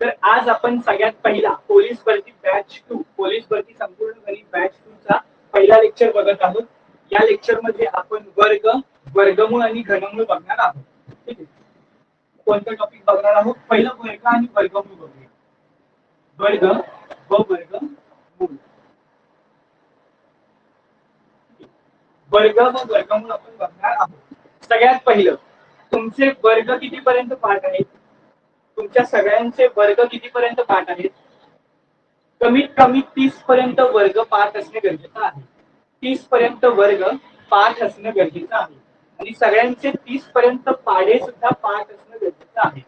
तर आज आपण सगळ्यात पहिला पोलीस भरती बॅच 2 पोलीस भरती संपूर्ण गणित बॅच 2 चा पहिला लेक्चर बघत आहोत. या लेक्चर मध्ये आपण वर्ग, वर्गमूळ आणि घनमूळ बघणार आहोत. ठीक आहे. कोणतं टॉपिक बघणार आहोत? पहिलं वर्ग आणि वर्गमूळ बघूया. वर्ग व वर्गमूळ. वर्ग व वर्गमूळ आपण बघणार आहोत. सगळ्यात पहिलं तुमचे वर्ग कितीपर्यंत पाठ आहेत? तुमच्या सगळ्यांचे वर्ग कितीपर्यंत पाठ आहेत? कमीत कमी 30 पर्यंत वर्ग पाठ असणे गरजेचं आहे. 30 पर्यंत वर्ग पाठ असणं गरजेचं आहे आणि सगळ्यांचे 30 पर्यंत पाढे सुद्धा पाठ असणं गरजेचं आहे.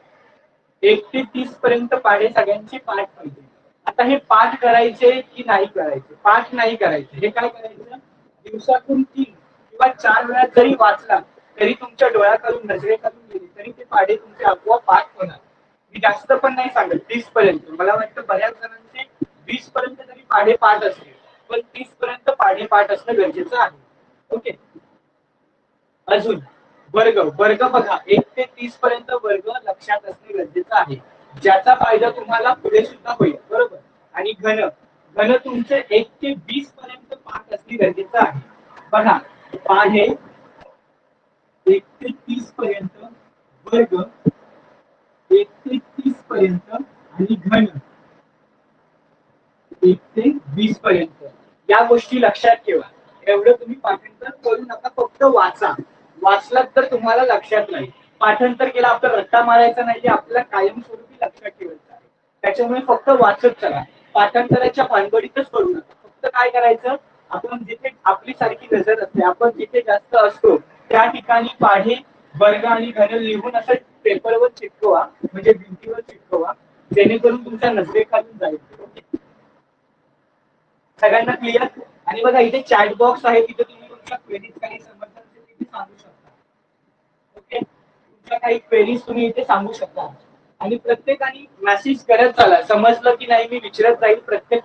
1 ते 30 पर्यंत पाढे सगळ्यांचे पाठ पाहिजे. आता हे पाठ करायचे की नाही करायचे? पाठ नाही करायचे. हे काय करायचं? दिवसातून 3 किंवा 4 वेळा जरी वाचला तरी तुमच्या डोळ्याखालून नजरेखालून गेली तरी ते पाढे तुमचे आपोआप पाठ होणार. मी जास्त पण नाही सांगत 30 पर्यंत. मला वाटतं बऱ्याच जणांचे 20 पर्यंत तरी पाढे पाठ असतील, पण 30 पर्यंत पाढे पाठ असणं गरजेचं आहे. ओके. अजून वर्ग, वर्ग बघा 1 ते 30 पर्यंत वर्ग लक्षात असणे गरजेचं आहे, ज्याचा फायदा तुम्हाला पुढे सुद्धा होईल. बरोबर. आणि घन, घन तुमचे 1 ते 20 पर्यंत पाठ असणे गरजेचं आहे. बघा पाढे 1 ते 30 पर्यंत, वर्ग 1 ते 30 पर्यंत आणि घन 1 ते 20 पर्यंत. या गोष्टी लक्षात ठेवा. एवढं तुम्ही पाठांतर करू नका, फक्त वाचा. वाचलात तर तुम्हाला लक्षात नाही. पाठांतर केला आपला रट्टा मारायचा नाही, आपल्याला कायमस्वरूपी लक्षात ठेवायचं आहे. त्याच्यामुळे फक्त वाचत चला. पाठांतराच्या भानगडीतच पडू नका. फक्त काय करायचं, आपण जिथे आपली सारखी नजर असते, आपण जिथे जास्त असतो त्या ठिकाणी पाढे, वर्ग आणि घन लिहून असं पेपरवर चिटकवा, म्हणजे भिंतीवर चिटकवा, जेणेकरून तुमच्या नजरेखालून जाईल. सगळ्यांना क्लिअर? आणि बघा इथे चॅट बॉक्स आहे, तिथे तुम्ही तुमच्या क्वेरीज काही समस्या असेल तिथे सांगू शकता. ओके. तुमच्या काही क्वेरीज तुम्ही इथे सांगू शकता. आणि प्रत्येकाने मेसेज करत चला. समजलं की नाही मी विचारत जाईल प्रत्येक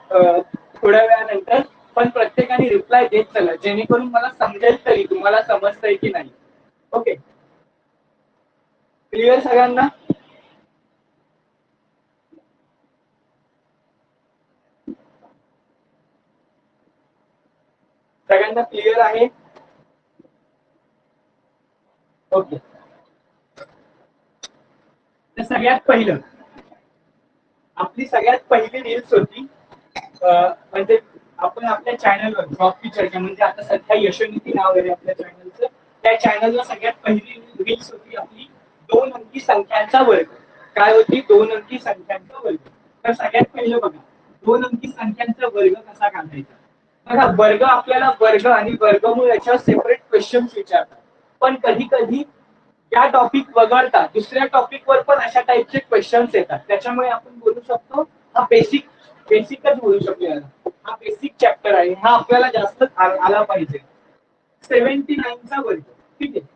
थोड्या वेळानंतर, पण प्रत्येकाने रिप्लाय देत चला, जेणेकरून मला समजेल तरी तुम्हाला समजतंय की नाही. ओके. क्लिअर सगळ्यांना? सगळ्यांना क्लिअर आहे? ओके. तर सगळ्यात पहिलं आपली सगळ्यात पहिली रील्स होती, म्हणजे आपण आपल्या चॅनलवर जॉब टीचरच्या, म्हणजे आता सध्या यशोनिती नाव आहे आपल्या चॅनलचं, त्या चॅनलला सगळ्यात पहिली रील्स होती आपली 2 अंकी संख्यांचा वर्ग. काय होती? 2 अंकी संख्यांचा वर्ग. तर सगळ्यात पहिलं बघा 2 अंकी संख्यांचा वर्ग कसा काढायचा. बघा वर्ग आपल्याला वर्ग आणि वर्गमूळ याच्यावर सेपरेट क्वेश्चन्स विचारतात, पण कधी कधी या टॉपिक वगळता दुसऱ्या टॉपिक वर पण अशा टाइपचे क्वेश्चन्स येतात. त्याच्यामुळे आपण बोलू शकतो हा बेसिकच बोलू शकतो याला. हा बेसिक चॅप्टर आहे, हा आपल्याला जास्त आला पाहिजे. 79 चा वर्ग. ठीक आहे.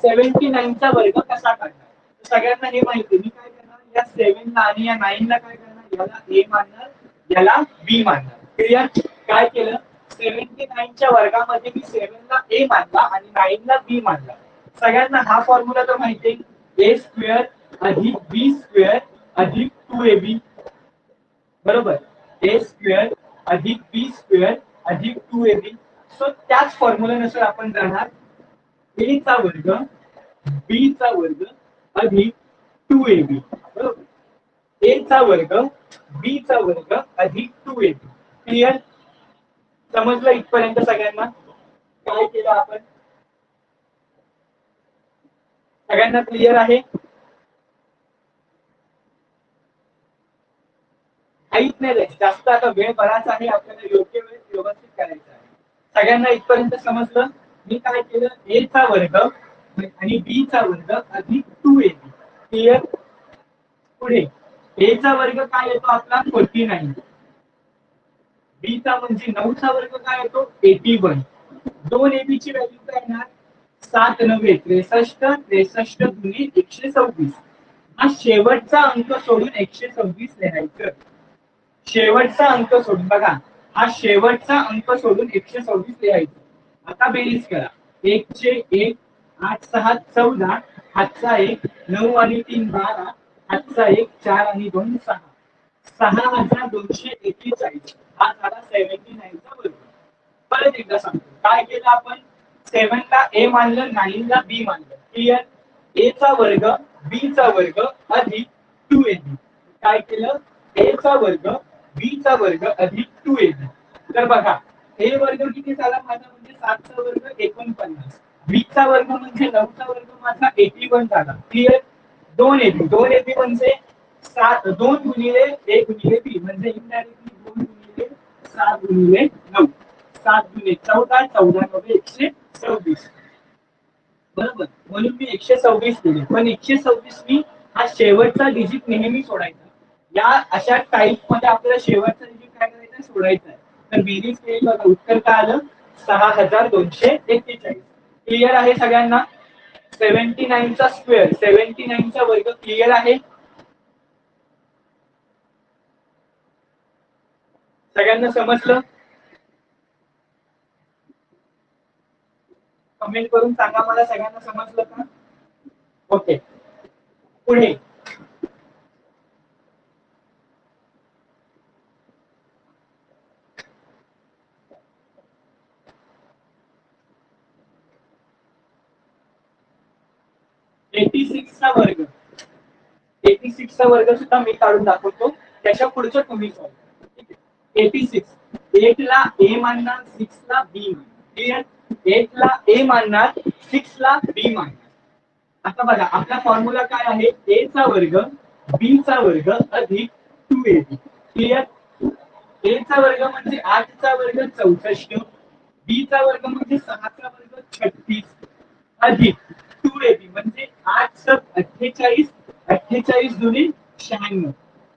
79 चा वर्ग कसा काढणार? सगळ्यांना हे माहिती. मी काय करणार, या 7 ला आणि या 9 ला काय करणार, याला ए मानणार, याला बी मानणार. क्लिअर? काय केलं, 79 च्या वर्गामध्ये मी 7 ला ए मानला आणि 9 ला बी मानला. सगळ्यांना हा फॉर्म्युला तर माहिती आहे, ए स्क्वेअर अधिक बी स्क्वेअर अधिक 2ab. बरोबर. ए स्क्वेअर अधिक बी स्क्वेअर अधिक 2ab. सो त्याच फॉर्म्युलानुसार आपण जाणार. ए चा वर्ग बी चा वर्ग अधिक 2ab. बरोबर. ए चा वर्ग बी चा वर्ग अधिक 2ab. क्लिअर? समजलं इथपर्यंत सगळ्यांना? काय केलं आपण? सगळ्यांना क्लिअर आहे? काहीच नाही जास्त, आता वेळ बराच आहे, आपल्याला योग्य वेळ व्यवस्थित करायचा आहे. सगळ्यांना इथपर्यंत समजलं? मी काय केलं, ए चा वर्ग आणि बी चा वर्ग अधिक 2ab. क्लिअर? पुढे ए चा वर्ग काय येतो आपला 49. बी चा म्हणजे 9 चा वर्ग काय येतो 81. 2ab ची व्हॅल्यू काय येणार 7 9 63. 63 गुणिले 126. हा शेवटचा अंक सोडून 126 लिहायचं. शेवटचा अंक सोडून बघा, हा शेवटचा अंक सोडून 126 लिहायचं. आता बेरीज करा. 1 चे 1, 8 6 14, हातचा 1, 9 आणि 3 12, हातचा 1, 4 आणि 2 6. 6241 हा झाला 79 चा वर्ग. परत एकदा सांगतो काय केलं आपण, 7 ला ए मानलं, 9 ला बी मानलं. क्लिअर? ए चा वर्ग बी चा वर्ग अधिक 2ab. काय केलं, ए चा वर्ग बी चा वर्ग अधिक 2ab. तर बघा ए वर्ग किती झाला माझा, म्हणजे 7 चा वर्ग 49, बी चा वर्ग म्हणजे 9 चा वर्ग माझा 81 झाला. क्लिअर? 2ab म्हणजे 7, 2 गुणिले a गुणिले b म्हणजे इनडायरेक्टली 2 गुणिले 7 गुणिले 9, 7 गुणिले 14, 14 9 126. बरोबर, म्हणून मी 126 दिले. पण 126 मी हा शेवटचा डिजिट नेहमी सोडायचा. या अशा टाईप मध्ये आपल्याला शेवटचा डिजिट काय करायचा, सोडायचा आहे. तर बेरीज केली बघा, उत्तर काय आलं, 6241. क्लिअर आहे सगळ्यांना? 79 चा स्क्वेअर, 79 चा वर्ग क्लिअर आहे सगळ्यांना? समजलं? कमेंट करून सांगा मला सगळ्यांना समजलं का? ओके, पुढे 86 चा वर्ग, 86 चा वर्ग सुद्धा मी काढून दाखवतो, त्याच्या पुढचं तुम्ही सॉल्व. 86, 8 ला ए मानणार, 6 ला बी मानणार. क्लिअर? 8 ला ए मानणार, 6 ला बी मानणार. आता बघा आपला फॉर्म्युला काय आहे, ए चा वर्ग बी चा वर्ग अधिक 2ab. क्लिअर? ए चा वर्ग म्हणजे 8 चा वर्ग 64, बी चा वर्ग म्हणजे 6 चा वर्ग 36 अधिक 2ab म्हणजे 8 सक 48, 48 दुनी 96,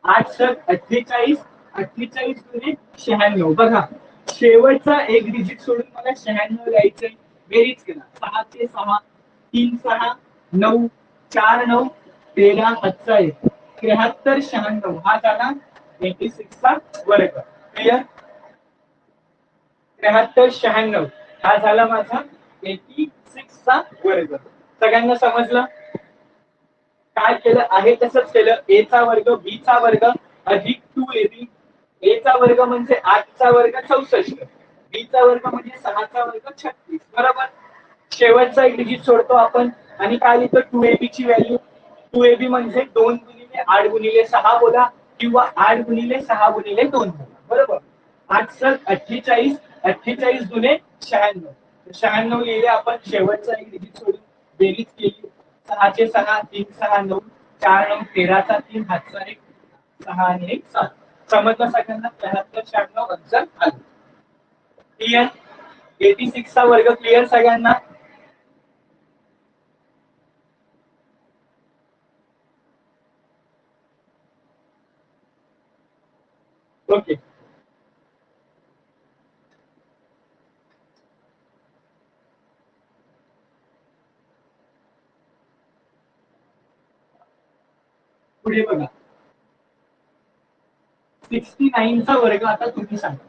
8 सक 48, 48 दुनी 96. बघा शेवटचा एक डिजिट सोडून मला 96 लिहायचंय. बेरीज करा, 6 चे 6, 3 6 9, 4 9 13 7 1 73 96 हा झाला 86 चा वर्ग. क्लिअर? 73 96 हा झाला माझा 86 चा वर्ग. सगळ्यांना समजलं? काय केलं आहे तसंच केलं. ए चा वर्ग बी चा वर्ग अधिक 2ab. ए चा वर्ग म्हणजे 8 चा वर्ग 64, बी चा वर्ग म्हणजे 6 चा वर्ग 36. बरोबर, शेवटचा एक डिजिट सोडतो आपण आणि काय लिहितो, 2ab ची व्हॅल्यू. 2ab म्हणजे 2 गुणिले 8 गुणिले 6 बोला किंवा 8 गुणिले 6 गुणिले 2 बोला. बरोबर, 8 सक 48, 48 दुने 96, 96 लिहिले आपण. शेवटचा एक डिजिट सोडून बेरीज केली, 6 चे 6, 3 6 9, 4 9 13 चा 3 हातचा 1, 6 आणि 1 7. समजलं सगळ्यांना? 73 96 आन्सर आलं. क्लिअर? 86 चा वर्ग क्लिअर सगळ्यांना? ओके, पुढे बघा 69 चा वर्ग आता तुम्ही सांगा.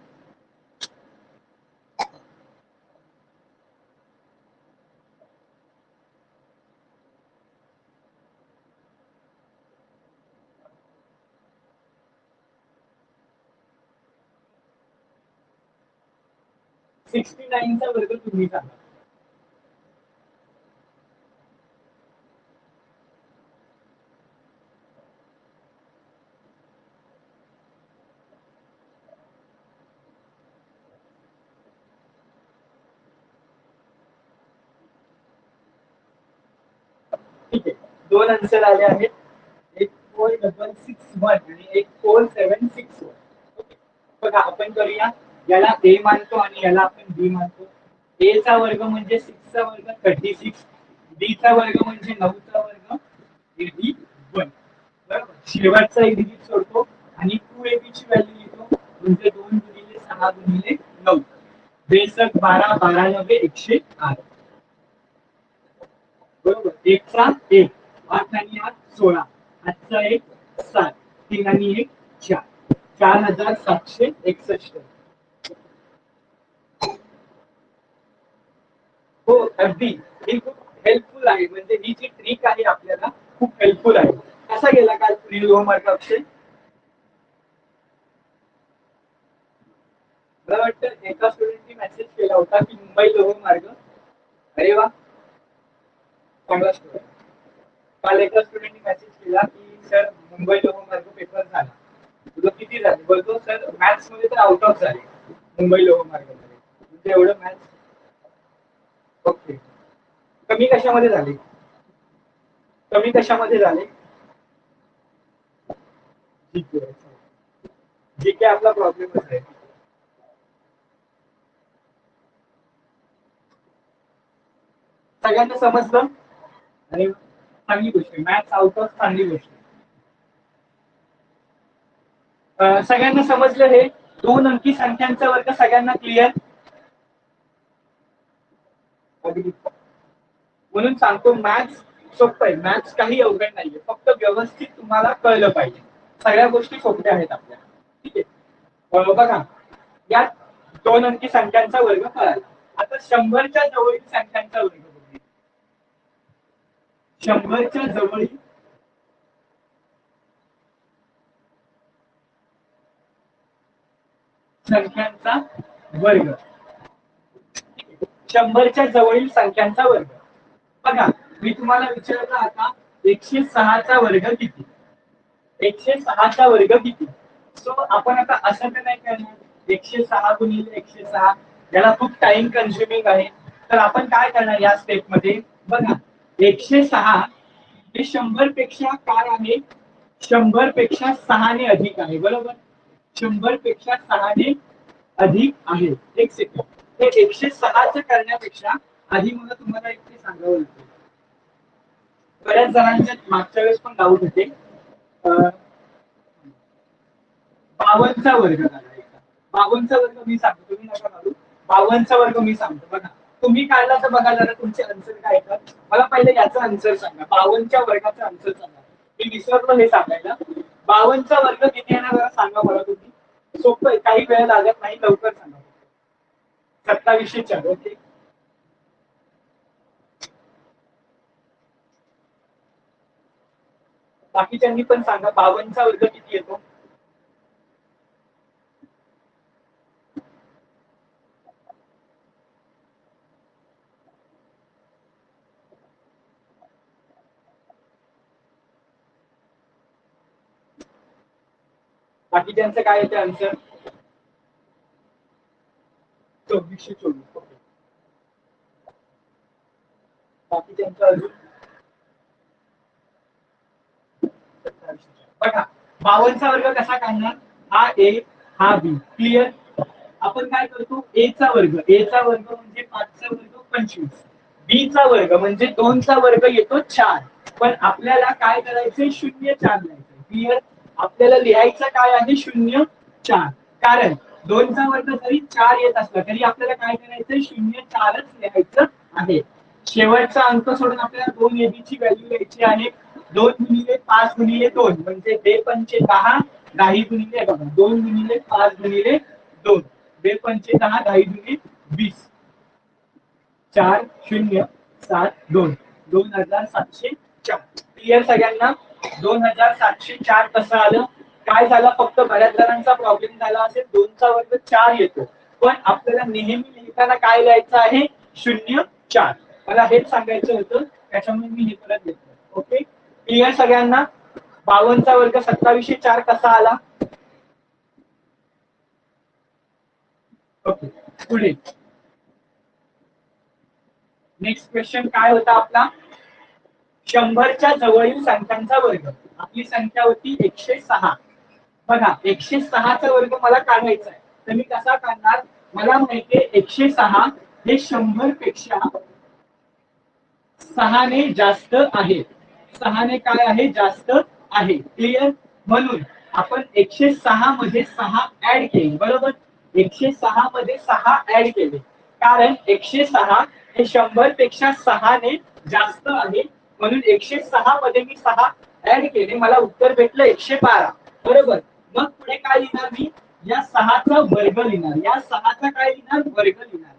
69 चा वर्ग तुम्ही सांगा. ठीक आहे, दोन आन्सर आले आहेत, एक 4661 आणि एक 4761. ओके, बघा आपण करूया, याला ए मानतो आणि याला आपण बी मानतो. ए चा वर्ग म्हणजे 6 चा वर्ग 36, बी चा वर्ग म्हणजे 9 चा वर्ग 81. बरोबर, शेवटचा एक डिजिट सोडतो आणि 2ab ची व्हॅल्यू लिहितो, म्हणजे 2 गुणिले 6 गुणिले 9, बेसक 12, 12 9 108. बरोबर, एक चा एक, 8 आणि 8 16, आजचा एक 7, 3 आणि 1 4, 4761. हो अगदी, ही खूप हेल्पफुल आहे. म्हणजे ही जी ट्रिक आहे आपल्याला खूप हेल्पफुल आहे. कसा गेला काल प्री होमवर्क अक्षय? मला वाटतं एका स्टुडंटनी मेसेज केला होता की मुंबई लोहमार्ग. अरे वा, चांगला स्टुडंट. काल एका स्टुडंटनी मेसेज केला की सर मुंबई लोहमार्ग पेपर झाला. तुझं किती झाले? बोलतो सर मॅथ्स मध्ये तर आउट ऑफ झाले मुंबई लोहमार्ग मध्ये. म्हणजे एवढं मॅथ्स. ओके. कमी कशामध्ये झाले? कमी कशामध्ये झाले? जीके. जीके आपला प्रॉब्लेमच आहे. सगळ्यांना समजलं? आणि चांगली गोष्ट, मॅथ्स आउट ऑफ चांगली गोष्ट. सगळ्यांना समजलं हे? दोन अंकी संख्यांचा वर्ग सगळ्यांना क्लिअर? अगदी. म्हणून सांगतो मॅथ्स सोपं आहे. मॅथ्स काही अवघड नाहीये, फक्त व्यवस्थित तुम्हाला कळलं पाहिजे. सगळ्या गोष्टी सोप्या आहेत आपल्या. ठीक आहे. बघा, यात दोन अंकी संख्यांचा वर्ग कळाला. आता 100च्या जवळील संख्यांचा वर्ग बघूया. 100च्या जवळील संख्यांचा वर्ग. 100च्या जवळील संख्यांचा वर्ग. बघा, मी तुम्हाला विचारलं आता 106चा वर्ग किती? 106चा वर्ग किती? सो आपण आता असं तर नाही करणार 106 गुणिले 106, याला खूप टाइम कन्झ्युमिंग आहे. तर आपण काय करणार या स्टेप मध्ये? बघा, 106 हे 100 पेक्षा काय आहे? 100 पेक्षा 6 ने अधिक आहे, बरोबर? 100 पेक्षा 6 ने अधिक आहे. एक सेकंड. हे 106चं करण्यापेक्षा आधी मला तुम्हाला एक सांगावं लागतं. बऱ्याच जणांच्या मागच्या वेळेस पण डाऊट होते. 52चा वर्ग झाला. 52चा वर्ग मी सांगतो, तुम्ही नका घालू. 52चा वर्ग मी सांगतो. बघा, तुम्ही काढला तर बघा जरा तुमचे आन्सर काय येतात. मला पहिले याचा आन्सर सांगा. 52च्या वर्गाचा आन्सर सांगा. मी विसरलो हे सांगायला. 52चा वर्ग किती येणार जरा सांगा मला तुम्ही. सोपं आहे, काही वेळ लागत नाही, लवकर सांगा. 2704. ओके. बाकीच्यांनी पण सांगा 52चा वर्ग किती येतो? बाकीच्यांचं काय येते आन्सर? 2424. बाकीच्यांचं अजून बघा, 52चा वर्ग कसा काढणार? हा ए, हा बी. क्लिअर? आपण काय करतो? ए चा वर्ग. ए चा वर्ग म्हणजे 5चा वर्ग 25. बी चा वर्ग म्हणजे 2चा वर्ग येतो 4. पण आपल्याला काय करायचंय? 0,4 लिहायचं. क्लिअर? आपल्याला लिहायचं काय आहे? 0,4. कारण 2चा वर्ग जरी 4 येत असला तरी आपल्याला काय करायचंय? 0,4च लिहायचं आहे. शेवटचा अंक सोडून आपल्याला 2 एबीची व्हॅल्यू लिहायची आहे. 2 गुणिले 5 गुणिले 2 म्हणजे 2 पंचे 10, 10 गुणिले बघा 2 गुणिले 5 गुणिले 2, 2 पंचे 10, 10 गुणिले 20, 4072, 2704. क्लिअर सगळ्यांना? 2704 कसं आलं? काय झालं? फक्त बऱ्याच जणांचा प्रॉब्लेम झाला असेल, 2चा वर्ग 4 येतो, पण आपल्याला नेहमी लिहिताना काय लिहायचं आहे? 0,4. मला हेच सांगायचं होतं, त्याच्यामुळे मी हे परत घेतलं. ओके, क्लिअर सगळ्यांना? 52चा वर्ग 2704 कसा आला? ओके, पुढे नेक्स्ट क्वेश्चन काय होता आपला? 100च्या जवळील संख्यांचा वर्ग. आपली संख्या होती 106. बघा, 106चा वर्ग मला काढायचा आहे, तर मी कसा काढणार? मला माहितीये 106 हे 100 पेक्षा 6 ने जास्त आहे. 6 ने काय आहे? जास्त आहे. क्लिअर? म्हणून आपण 106 मध्ये 6 ऍड केले, बरोबर? 106 मध्ये 6 ऍड केले, कारण 106 हे 100 पेक्षा 6 ने जास्त आहे. म्हणून 106 मध्ये मी 6 ऍड केले, मला उत्तर भेटलं 112. बरोबर? मग पुढे काय लिहिणार मी? या 6चा वर्ग लिहिणार. या 6चा काय लिहिणार? वर्ग लिहिणार.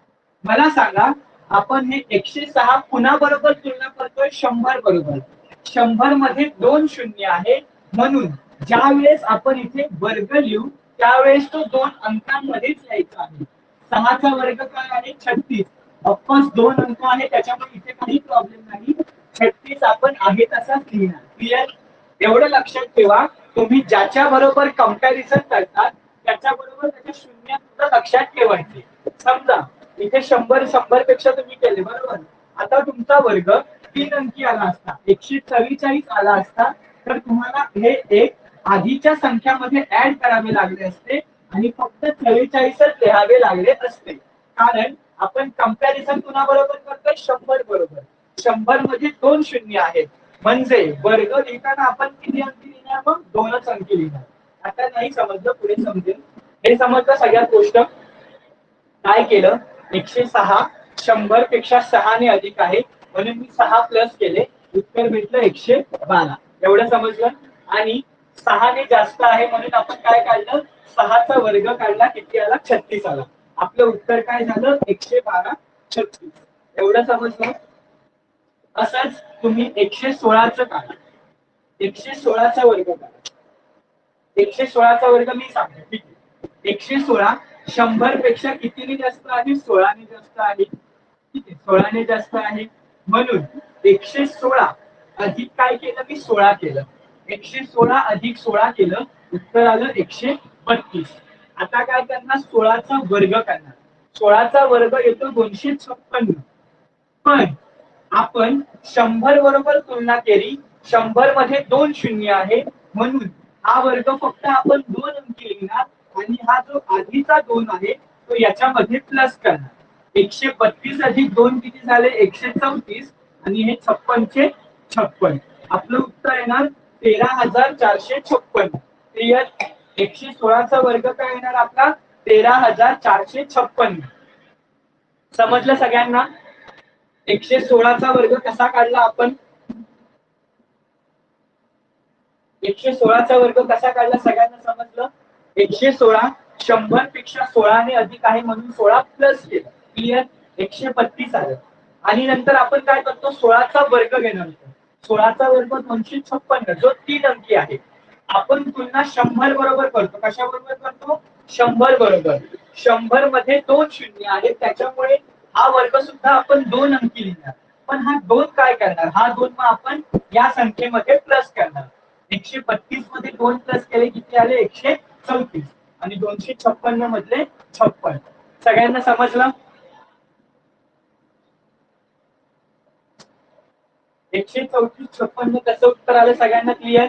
मला सांगा, आपण हे 106 पुन्हा बरोबर तुलना करतोय 100 बरोबर. 100 मध्ये 2 शून्य आहे, म्हणून ज्या वेळेस आपण इथे वर्ग लिहू त्यावेळेस तो 2 अंकांमध्येच लिहायचा आहे. 6चा वर्ग काय आहे 36. ऑफकोर्स 2 अंक आहे त्याच्यामुळे इथे काही प्रॉब्लेम नाही. 36 आपण आहे तसाच लिहिणार. क्लिअर? एवढं लक्षात ठेवा, तुम्ही ज्याच्या बरोबर कंपॅरिझन करतात त्याच्या बरोबर त्याचे शून्य सुद्धा लक्षात ठेवायचे. समजा इथे 100 पेक्षा तुम्ही केले बरोबर. आता तुमचा वर्ग 3 अंकी आला असता, 144 आला असता, तर तुम्हाला हे एक आधीच्या संख्यामध्ये ऍड करावे लागले असते आणि फक्त 44च लिहावे लागले असते. कारण आपण कंपॅरिझन कुणाबरोबर करतोय 100 बरोबर. 100 मध्ये 2 शून्य आहेत, म्हणजे वर्ग लिहिताना आपण किती अंकी लिहिणार? मग 2च अंकी लिहिणार. आता नाही समजलं, पुढे समजेल. हे समजलं सगळ्यात गोष्ट. काय केलं? 106 100 पेक्षा 6 ने अधिक आहे म्हणून मी 6 प्लस केले, उत्तर भेटलं 112. एवढं समजलं. आणि 6 ने जास्त आहे म्हणून आपण काय काढलं? 6चा वर्ग काढला, किती आला? 36 आला. आपलं उत्तर काय झालं? 112 36. एवढं समजलं. असंच तुम्ही 116चं काढा. 116चा वर्ग काढा. 116चा वर्ग मी सांगतो, ठीक आहे. 116 100 पेक्षा कितीने जास्त आहे? 16 ने जास्त आहे. ठीक आहे, 16 ने जास्त आहे म्हणून 116 अधिक काय केलं? मी 16 केलं. 116 अधिक 16 केलं, उत्तर आलं 132. आता काय करणार? 16चा वर्ग करणार. 16चा वर्ग येतो 256. पण आपण 100 बरोबर तुलना केली, 100 मध्ये 2 शून्य आहे म्हणून हा वर्ग फक्त आपण 2 अंकी लिहिणार आणि हा जो आधीचा 2 आहे तो याच्यामध्ये प्लस करणार. 132 अधिक 2 किती झाले? 134 आणि हे 56 चे 56. आपलं उत्तर येणार 13,456. क्लिअर? 116चा वर्ग काय येणार आपला? 13,456. समजलं सगळ्यांना? 116चा वर्ग कसा काढला आपण? 116चा वर्ग कसा काढला सगळ्यांना समजलं? 116 100 पेक्षा 16 ने अधिक आहे म्हणून 16 प्लस केलं. क्लिअर? 132 आलं. आणि नंतर आपण काय करतो? 16चा वर्ग घेणार होतो. 16चा वर्ग 256 जो 3 अंकी आहे. आपण तुलना 100 बरोबर करतो. कशा बरोबर करतो? 100 बरोबर. 100 मध्ये 2 शून्य आहेत त्याच्यामुळे हा वर्ग सुद्धा आपण 2 अंकी लिहिणार. पण हा 2 काय करणार? हा 2 मग आपण या संख्येमध्ये प्लस करणार. 132 मध्ये 2 प्लस केले किती आले? 134. आणि 256 मधले 56. सगळ्यांना समजलं? 134 56 कसं उत्तर आलं सगळ्यांना क्लिअर?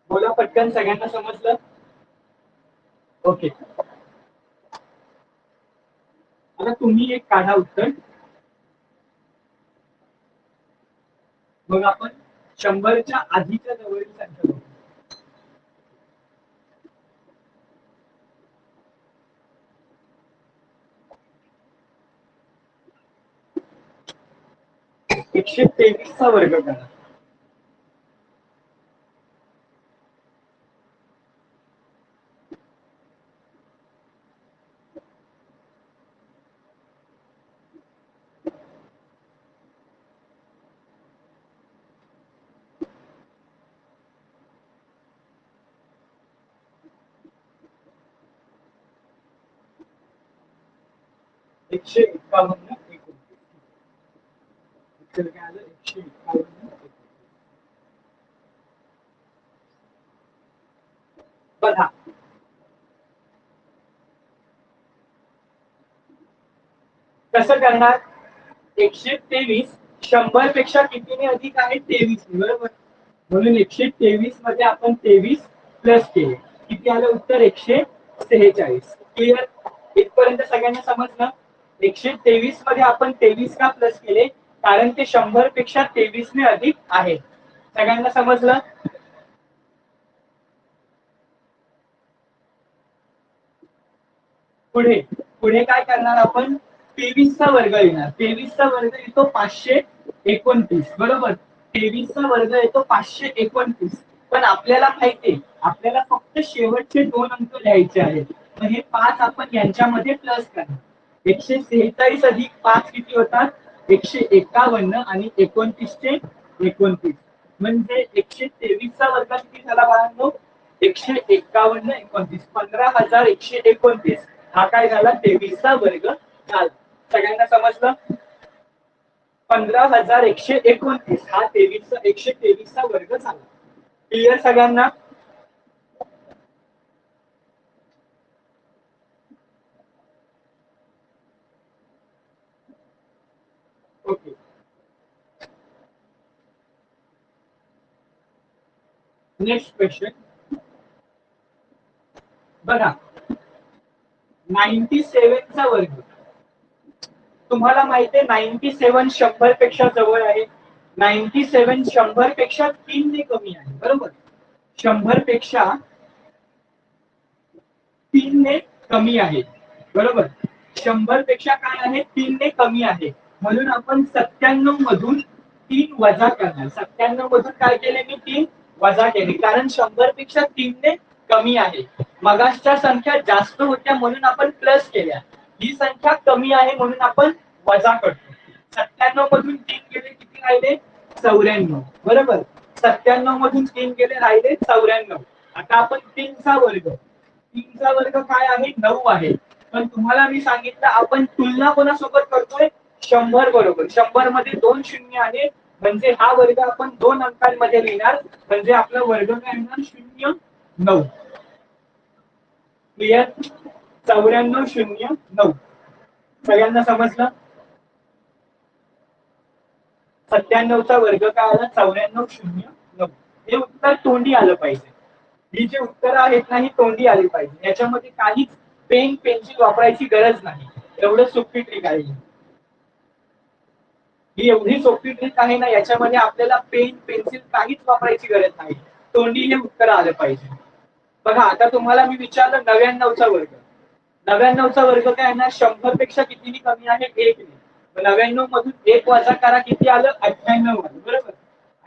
बोला पटकन, सगळ्यांना समजलं? ओके. आता तुम्ही एक काढा उत्तर. मग आपण 100च्या आधीच्या जवळील संख्या बघू. 123चा वर्ग करा. एकशे 51 उत्तर काय आलं? 151. बघा, कसं करणार? 123 100 पेक्षा कितीने अधिक आहे? 23 बरोबर. म्हणून 123 मध्ये आपण 23 प्लस केले, किती आलं उत्तर? 146. क्लिअर? इथपर्यंत सगळ्यांना समजलं? 123 मध्ये आपण 23 का प्लस केले? कारण ते 100 पेक्षा 23 ने अधिक आहे. सगळ्यांना समजलं? पुढे पुढे काय करणार आपण? 23चा वर्ग लिहिणार. 23चा वर्ग येतो 529 बरोबर. 23चा वर्ग येतो 529. पण आपल्याला माहितीये आपल्याला फक्त शेवटचे 2 अंक लिहायचे आहेत. मग हे 5 आपण यांच्यामध्ये प्लस करणार. 143 अधिक 5 किती होतात? 151 आणि 29चे 29 म्हणजे 123चा वर्ग किती झाला बाळांनो? 151 29 15,129 हा काय झाला? 23चा वर्ग झाला. सगळ्यांना समजलं? 15,129 हा 123चा वर्ग झाला. क्लिअर सगळ्यांना? ओके. नेक्स्ट क्वेश्चन बघा. 97चा वर्ग. तुम्हाला माहिती आहे 97 100 पेक्षा जवळ आहे. 97 100 पेक्षा 3 ने कमी आहे. बरोबर? 100 पेक्षा 3 ने कमी आहे. बरोबर? 100 पेक्षा काय आहे? 3 ने कमी आहे. म्हणून आपण 97 मधून 3 वजा करणार. 97 मधून काय केले मी? 3 वजा केले. कारण 100 पेक्षा 3 ने कमी आहे. मगासच्या संख्या जास्त होत्या म्हणून आपण प्लस केल्या. ही संख्या कमी आहे म्हणून आपण वजा करतो. 97 मधून 3 गेले किती राहिले? 94. बरोबर? 97 मधून 3 गेले राहिले 94. आता आपण 3 चा वर्ग. 3 चा वर्ग काय आहे? 9 आहे. पण तुम्हाला मी सांगितलं आपण तुलना कोणासोबत करतोय? 100 बरोबर. 100 मध्ये 2 शून्य आहे म्हणजे हा वर्ग आपण 2 अंकांमध्ये लिहिणार म्हणजे आपला वर्ग काय येणार? 0,9. क्लिअर? 94,0,9. सगळ्यांना समजलं? 97चा वर्ग काय आला? 94,0,9. हे उत्तर तोंडी आलं पाहिजे. ही जी उत्तरं आहेत ना ही तोंडी आली पाहिजे. याच्यामध्ये काहीच पेन पेन्सिल वापरायची गरज नाही. एवढं सोपी ट्रिक आहे. ही एवढी सोपी ट्रिक आहे ना याच्यामध्ये आपल्याला पेन पेन्सिल काहीच वापरायची गरज नाही. तोंडी हे उत्तर आलं पाहिजे. बघा आता तुम्हाला मी विचारलं 99चा वर्ग. 99चा वर्ग काय आहे ना 100 पेक्षा कितीने कमी आहे? 1 ने. 99 मधून 1 वजा करा किती आलं? 98 आलं. बरोबर?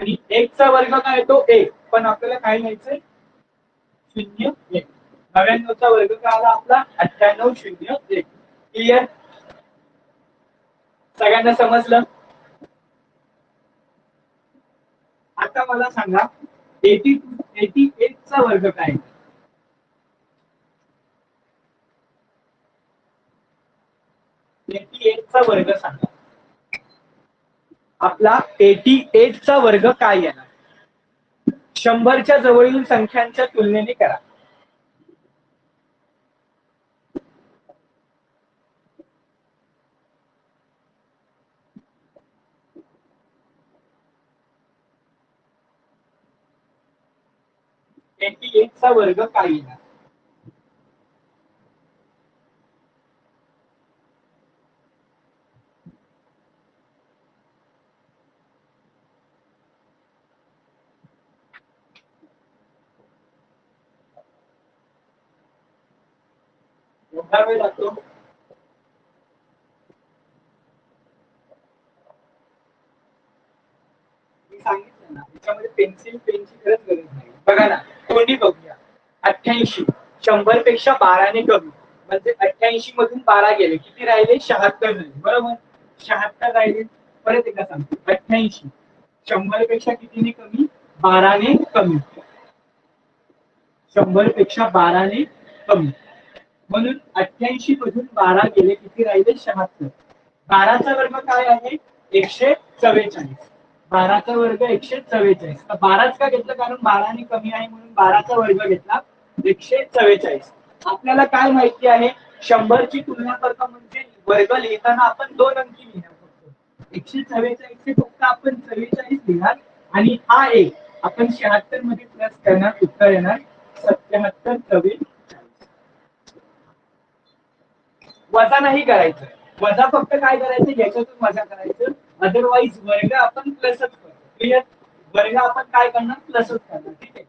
आणि 1 चा वर्ग काय येतो? 1. पण आपल्याला काय लिहायचंय? 0,1. 99चा वर्ग काय आला आपला? 98,0,1. क्लिअर? सगळ्यांना समजलं? आता मला सांगा 88 चा वर्ग काय? 88 चा वर्ग सांगा. आपला 88 चा वर्ग काय येणार? 100च्या जवळील संख्यांच्या तुलनेने करा. चा वर्ग काय येणार? एवढा वेळ लागतो? मी सांगितलं ना त्याच्यामध्ये पेन्सिल पेनची खरंच गरज नाही. बघा ना तोंडी बघूया. 88 100 पेक्षा 12 ने कमी म्हणजे 88 मधून 12 गेले किती राहिले? 76 राहिले. बरोबर? 76 राहिले. परत एकदा सांगतो 88 100 पेक्षा कितीने कमी? 12 ने कमी. 100 पेक्षा 12 ने कमी म्हणून 88 मधून 12 गेले किती राहिले? 76. 12चा वर्ग काय आहे? 144. 12चा वर्ग 144. 12च का घेतलं? कारण 12 ने कमी आहे म्हणून 12चा वर्ग घेतला 144. आपल्याला काय माहिती आहे? 100 ची तुलना करता म्हणजे वर्ग लिहिताना आपण 2 अंकी लिहिणार फक्त. 144 चे फक्त आपण 44 लिहिणार आणि हा एक आपण 76 मध्ये प्लस करणार. उत्तर येणार 77 44. वजा नाही करायचं. वजा फक्त काय करायचं? याच्यातून वजा करायचं. अदरवाईज वर्ग आपण प्लसच करतो. क्लिअर? वर्ग आपण काय करणार? प्लसच करणार. ठीक आहे?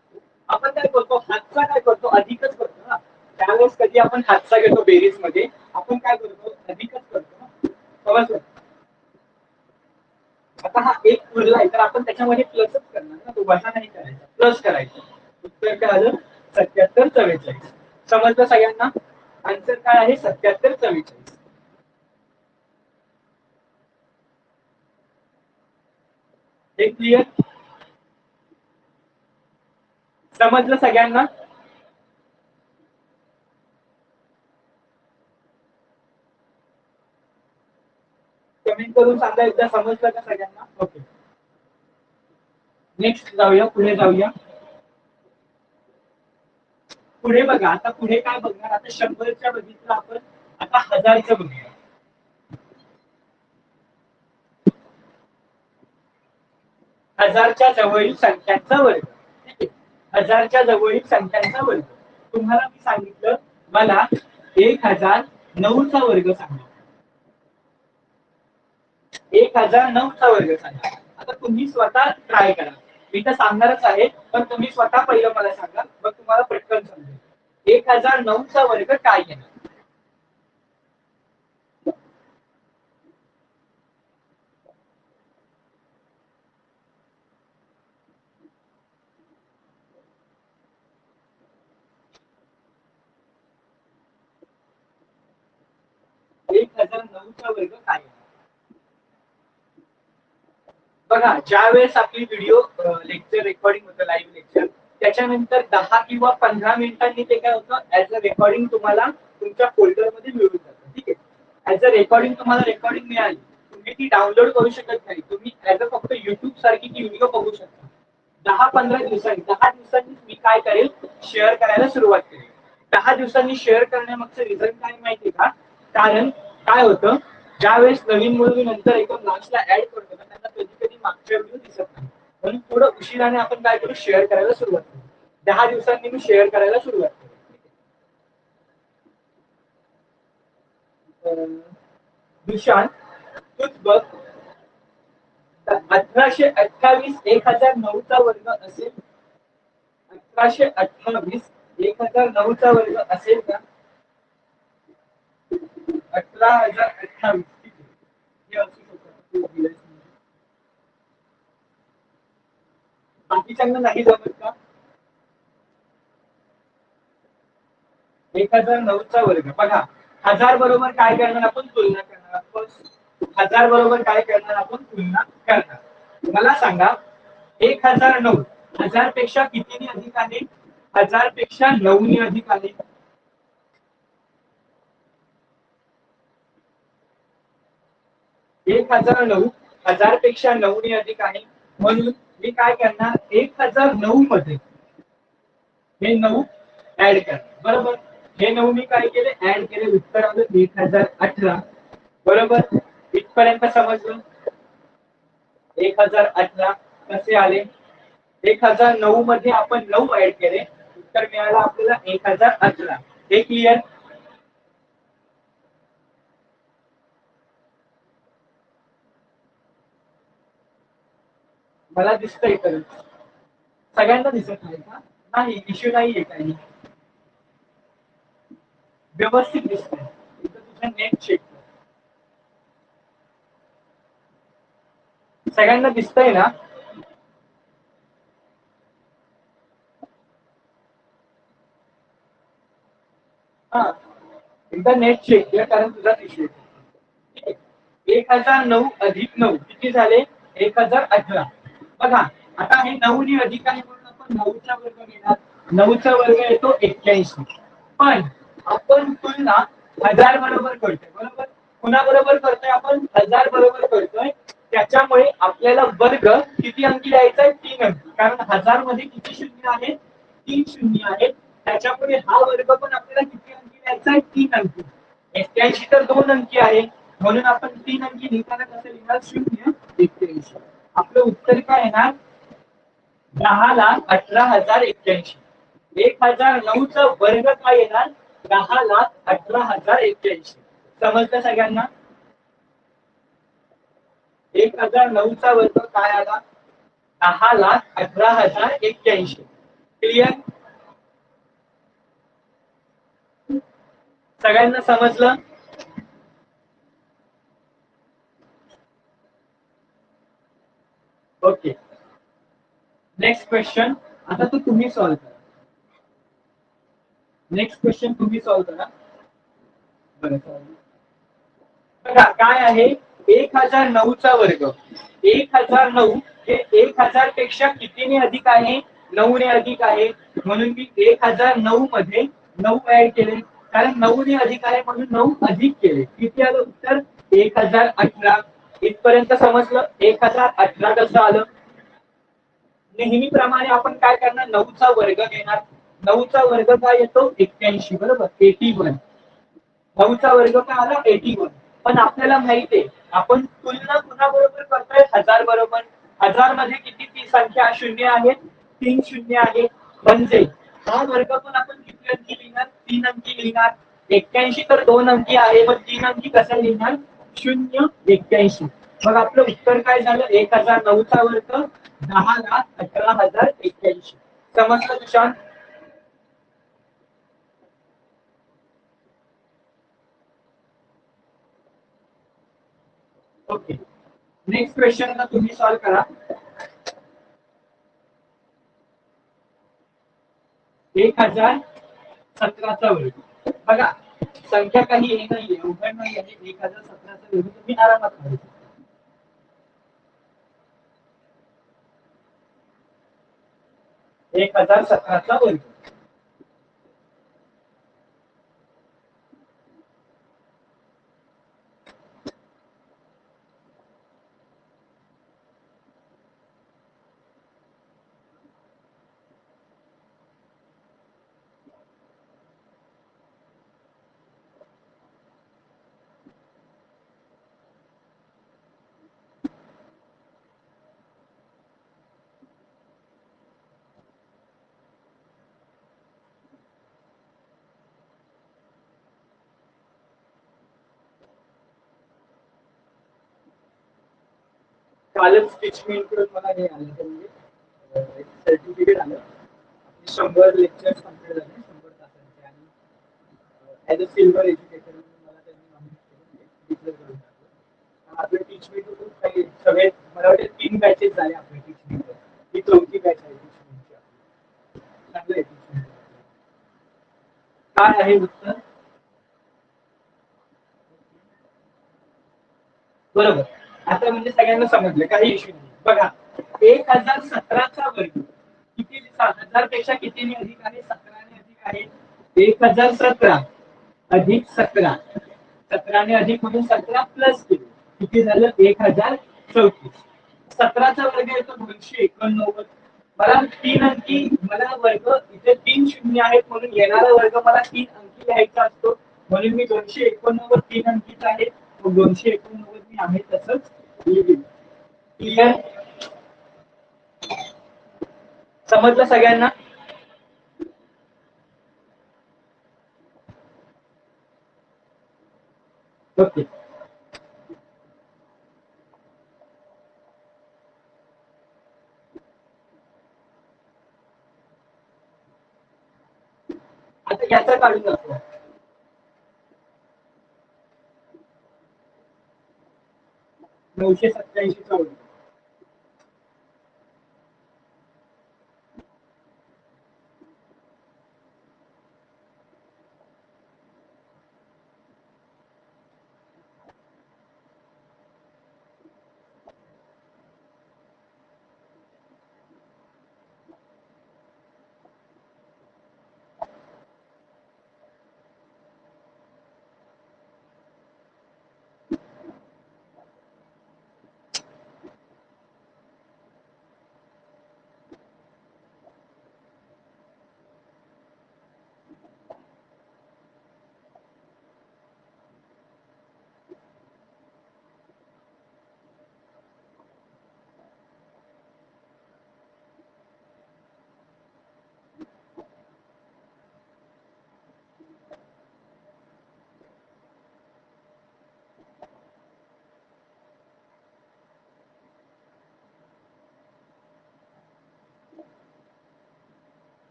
आपण काय करतो? हातचा काय करतो? अधिकच करतो ना. त्यावेळेस कधी आपण हातचा घेतो बेरीज मध्ये आपण काय करतो? अधिकच करतो ना. समजलं? आता हा एक उरलाय तर आपण त्याच्यामध्ये प्लसच करणार ना. तो वजा नाही करायचा. प्लस करायचं. उत्तर काय आलं? 77 44. समजलं सगळ्यांना? आन्सर काय आहे? 77 44. हे क्लिअर? समजलं सगळ्यांना? कमेंट करून सांगा एकदा समजलं का सगळ्यांना? ओके, नेक्स्ट जाऊया, पुढे जाऊया. पुढे बघा, आता पुढे काय बघणार? आता 100च्या बघितलं आपण, आता 1000चं बघूया. 1000च्या जवळील संख्यांचा वर्ग. ठीक आहे, 1000च्या जवळील संख्यांचा वर्ग. तुम्हाला मी सांगितलं मला 1009चा वर्ग सांगा. 1009चा वर्ग सांगा. आता तुम्ही स्वतः ट्राय करा. मी तर सांगणारच आहे, पण तुम्ही स्वतः पहिलं मला सांगा, मग तुम्हाला पटकन समजेल. 1009चा वर्ग काय येणार? एक 1009चा वर्ग काय येणार? बघा, ज्या वेळेस आपली व्हिडिओ लेक्चर रेकॉर्डिंग होतं, लाईव्ह लेक्चर, त्याच्यानंतर 10 किंवा 15 मिनिटांनी ते काय होतं, ऍज अ रेकॉर्डिंग तुम्हाला तुमच्या फोल्डरमध्ये मिळून जातं. ठीक आहे, ऍज अ रेकॉर्डिंग तुम्हाला रेकॉर्डिंग मिळाली, तुम्ही ती डाउनलोड करू शकत नाही. तुम्ही ऍज अ फक्त युट्यूब सारखी ती व्हिडिओ बघू शकता. 10-15 दिवसांनी, 10 दिवसांनी मी काय करेल, शेअर करायला सुरुवात करेल. 10 दिवसांनी शेअर करण्यामागचं रिझन काय माहिती का? कारण काय होतं, ज्या वेळेस नवीन मुलगी नंतर एकदम लास्टला ऍड करतो ना, त्यांना कधी कधी मागच्या व्हिडिओ दिसत नाही. म्हणून थोडं उशिराने आपण काय करू, शेअर करायला सुरुवात करू. 10 दिवसांनी मी शेअर करायला सुरुवात करू. दुशांत, तूच बघ, 1828 1009चा वर्ग असेल. 1828 1009चा वर्ग असेल का? 1828. हे असू शकतं. बाकीच्यांना नाही जमत का? 1009चा वर्ग बघा, 1000 बरोबर काय करणार आपण? तुलना करणार. फर्स्ट 1000 बरोबर काय करणार आपण? तुलना करणार. मला सांगा, 1009 1000 पेक्षा कितीने अधिक आहे? 1000 पेक्षा 9ने अधिक आहे. 1009 1000 पेक्षा 9ने अधिक आहे. म्हणून मी काय करणार, 1009 मध्ये हे 9 ऍड करणार. बरोबर, हे 9 मी काय केले, ऍड केले. उत्तर आलं 1018. बरोबर, इथपर्यंत समजलं? 1018 कसे आले? 1009 मध्ये आपण 9 ऍड केले, उत्तर मिळालं आपल्याला 1018. हे क्लिअर? मला दिसतंय तर, सगळ्यांना दिसत नाही का? नाही, इश्यू नाहीये काही, व्यवस्थित दिसतंय. इथं तुझं नेट चेक कर. सगळ्यांना दिसतंय ना? हा, एकदा नेट चेक कर, कारण तुझा इश्यू आहे. 1009 अधिक 9 किती झाले? 1018. बघा, आता हे 9 ने अधिक आहे म्हणून आपण 9चा वर्ग घेणार. 9चा वर्ग येतो 81. पण आपण तुलना 1000 बरोबर करतोय. बरोबर, कुणाबरोबर करतोय आपण? 1000 बरोबर करतोय. त्याच्यामुळे आपल्याला वर्ग किती अंकी द्यायचा आहे? 3 अंकी. कारण 1000 मध्ये किती शून्य आहेत? 3 शून्य आहेत. त्याच्यामुळे हा वर्ग पण आपल्याला किती अंकी द्यायचा आहे? 3 अंकी. 81 तर 2 अंकी आहे, म्हणून आपण 3 अंकी लिहिताना कसं लिहिणार? 081. आपलं उत्तर काय येणार? 10,18,081. 1009चा वर्ग काय येणार? 10,18,081. समजलं सगळ्यांना? 1009चा वर्ग काय आला? 10,18,081. क्लिअर? सगळ्यांना समजलं? Okay, next question. आता तो तुम्ही सॉल्व्ह करा. नेक्स्ट क्वेश्चन तुम्ही सॉल्व्ह करा. बघा काय आहे, 1009 चा वर्ग 1009 हे 1000 पेक्षा कितीने अधिक आहे 9 ने अधिक आहे म्हणून मी 1009 मध्ये 9 ऍड केले कारण 9 ने अधिक आहे म्हणून 9 अधिक केले किती आलं उत्तर 1018 इथपर्यंत समजलं 1018 कसं आलं नेहमीप्रमाणे आपण काय करणार 9 चा वर्ग घेणार 9 चा वर्ग काय येतो 81 बरोबर 81 9 चा वर्ग काय आला 81 पण आपल्याला माहिती आहे आपण तुलना कुणाबरोबर करतोय 1000 बरोबर 1000 मध्ये किती ती संख्या शून्य आहे 3 शून्य आहे म्हणजे हा वर्ग पण आपण किती अंकी लिहिणार 3 अंकी लिहिणार 81 तर 2 अंकी आहे मग 3 अंकी कसं लिहिणार 081 मग आपलं उत्तर काय झालं 1009 चा वर्ग 10,18,081 समजलं तुषार ओके नेक्स्ट क्वेश्चन ना तुम्ही सॉल्व करा 1017चा वर्ग बघा संख्या काही हे नाहीये उघड नाही आहे 1017चा वर्ग तुम्ही आरामात करू 1017चा वर्ग कालच टीचमेंट कडून मला हे आलं म्हणजे सर्टिफिकेट आलं 100 लेक्चर्स कंप्लीट झाले 100 तासांचे आणि ऍज अ सिल्वर एज्युकेटर मला त्यांनी नॉमिनेट केलं डिक्लेअर करून टाकलं आपलं टीचमेंट कडून काही सगळे मला वाटते 3 बॅचेस झाले आपल्या टीचमेंट ही चौथी बॅच आहे टीचमेंटची चांगलं आहे टीचमेंट काय आहे उत्तर बरोबर आता म्हणजे सगळ्यांना समजलं काही इश्यू नाही बघा 1017चा वर्ग किती 1000 पेक्षा कितीने अधिक आहे 17ने अधिक आहे 1017 अधिक 17 17ने अधिक म्हणून 17 प्लस केले किती झालं 1034 17चा वर्ग येतो 289 मला 3 अंकी मला वर्ग इथे 3 शून्य आहेत म्हणून येणारा वर्ग मला 3 अंकी लिहायचा असतो म्हणून मी 289 3 अंकीचा आहे मग 289 मी आहे तसंच लिहिलं क्लिअर समजलं सगळ्यांना ओके आता याचा काढून दाखवा 987चा वर्ग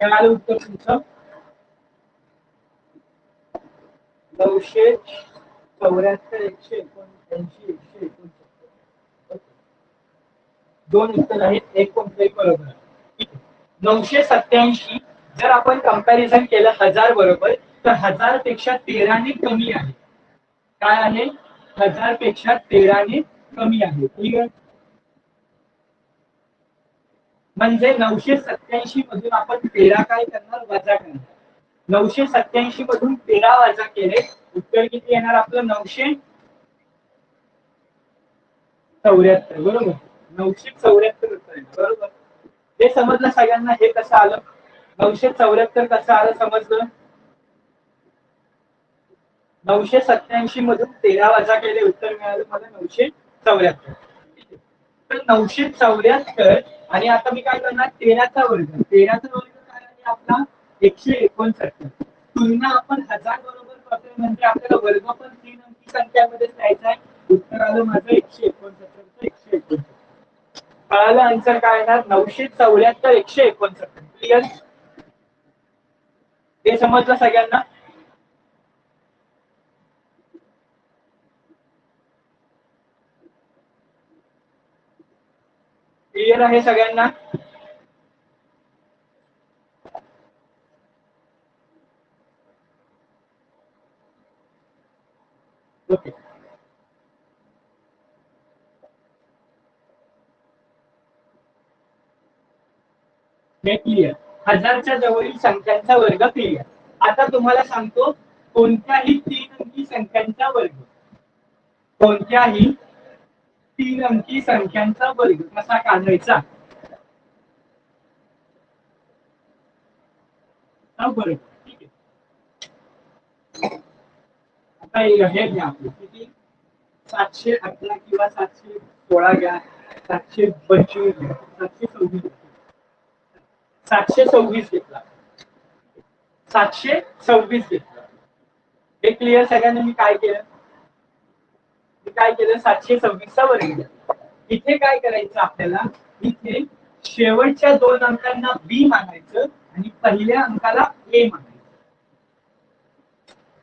काय आलं उत्तर तुमचं 974 189 169 दोन उत्तर आहेत एक कोणतं एक बरोबर आहे 987 जर आपण कंपॅरिझन केलं 1000 बरोबर, तर 1000 पेक्षा 13 ने कमी आहे. काय आहे? 1000 पेक्षा 13 ने कमी आहे. ठीक आहे. म्हणजे 987 मधून आपण 13 काय करणार? वजा करणार. 987 मधून 13 वजा केले, उत्तर किती येणार आपलं? 974. बरोबर. 974 उत्तर येणार. बरोबर. हे समजलं सगळ्यांना? हे कसं आलं? 974 कसं आलं समजलं? 987 मधून 13 वजा केले, उत्तर मिळालं मला 974. तर 974 आणि आता मी काय करणार? 13चा वर्ग. 13चा वर्ग काय आहे आपला? 169. तुलना आपण 1000 बरोबर करतोय म्हणजे आपल्याला वर्ग पण 3 अंकी संख्यामध्ये लिहायचा आहे. उत्तर आलं माझं 169. 169. कळालं आन्सर काय येणार? 974 169. क्लिअर? हे समजलं सगळ्यांना? क्लिअर आहे सगळ्यांना? ओके. हे क्लिअर. 1000च्या जवळील संख्यांचा वर्ग क्लिअर. आता तुम्हाला सांगतो कोणत्याही 3 अंकी संख्यांचा वर्ग. कोणत्याही 3 अंकी संख्यांचा वर्ग कसा काढायचा? बरोबर. ठीक आहे. आता हे घ्या आपलं किती? 711 किंवा 716 घ्या, 725 घ्या, 726. 726 घेतला. 726 घेतला. हे क्लिअर सगळ्यांना? मी काय केलं? 726 चा वर्ग घेतला. इथे काय करायचं आपल्याला? इथे शेवटच्या 2 अंकांना बी मानायचं आणि पहिल्या अंकाला ए मानायचं.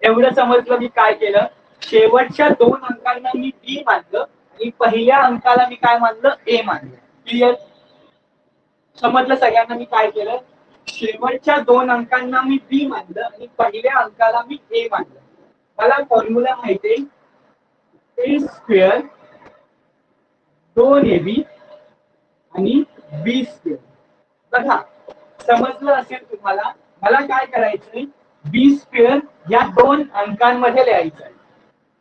एवढं समजलं? मी काय केलं? शेवटच्या 2 अंकांना मी बी मानलं आणि पहिल्या अंकाला मी काय मानलं? ए मानलं. क्लिअर? समजलं सगळ्यांना? मी काय केलं? शेवटच्या 2 अंकांना मी बी मानलं आणि पहिल्या अंकाला मी ए मानलं. मला फॉर्म्युला माहिती आहे, ए स्क्वेअर 2ab आणि बी स्क्वेअर. बघा समजलं असेल तुम्हाला? मला काय करायचंय? बी स्क्वेअर या 2 अंकांमध्ये लिहायचं आहे.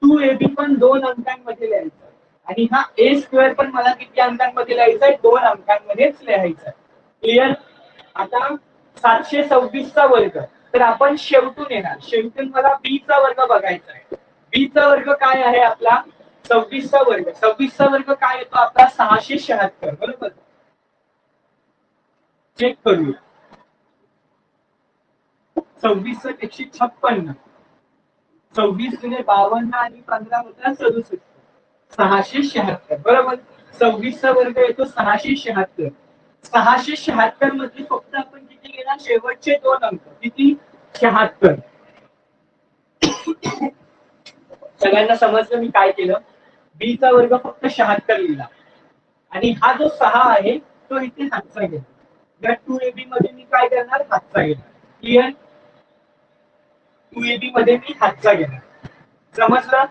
2ab पण 2 अंकांमध्ये लिहायचं आहे आणि हा ए स्क्वेअर पण मला किती अंकांमध्ये लिहायचा आहे? 2 अंकांमध्येच लिहायचा आहे. क्लिअर? आता 726 चा वर्ग तर आपण शेवटून येणार. शेवटून मला बी चा वर्ग बघायचा आहे. बी चा वर्ग काय आहे आपला? 26 चा वर्ग. 26 चा वर्ग काय येतो आपला? 676. बरोबर. चेक करूया. 26 156. 26 गुणे 52 आणि 15 होता 67. 676. बरोबर. 26 चा वर्ग येतो 676. 676 मध्ये फक्त आपण किती घेणार? शेवटचे 2 अंक. किती? 76. सगळ्यांना समजलं मी काय केलं? बी चा वर्ग फक्त 76 लिहिला आणि हा जो 6 आहे तो इथे हातचा घेतला. या 2ab मध्ये मी काय करणार? हातचा घेणार. क्लिअर? 2ab मध्ये मी हातचा घेणार. समजलं?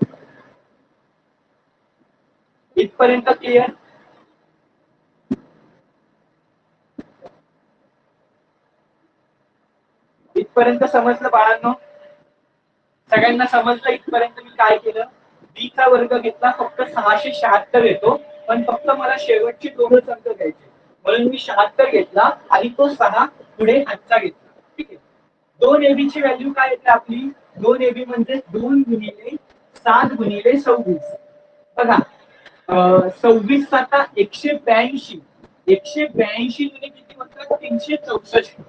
इथपर्यंत क्लिअर? इथपर्यंत समजलं बाळांनो? सगळ्यांना समजलं इथपर्यंत? मी काय केलं? बी चा वर्ग घेतला, फक्त 676 येतो, पण फक्त मला शेवटचे 2च अंक घ्यायचे म्हणून मी 76 घेतला आणि तो 6 पुढे हातचा घेतला. ठीक आहे. 2ab ची व्हॅल्यू काय येते आपली? 2ab म्हणजे 2 गुणिले 7 गुणिले 26. बघा 26 आता 182. 182 गुणे किती होतात? 364.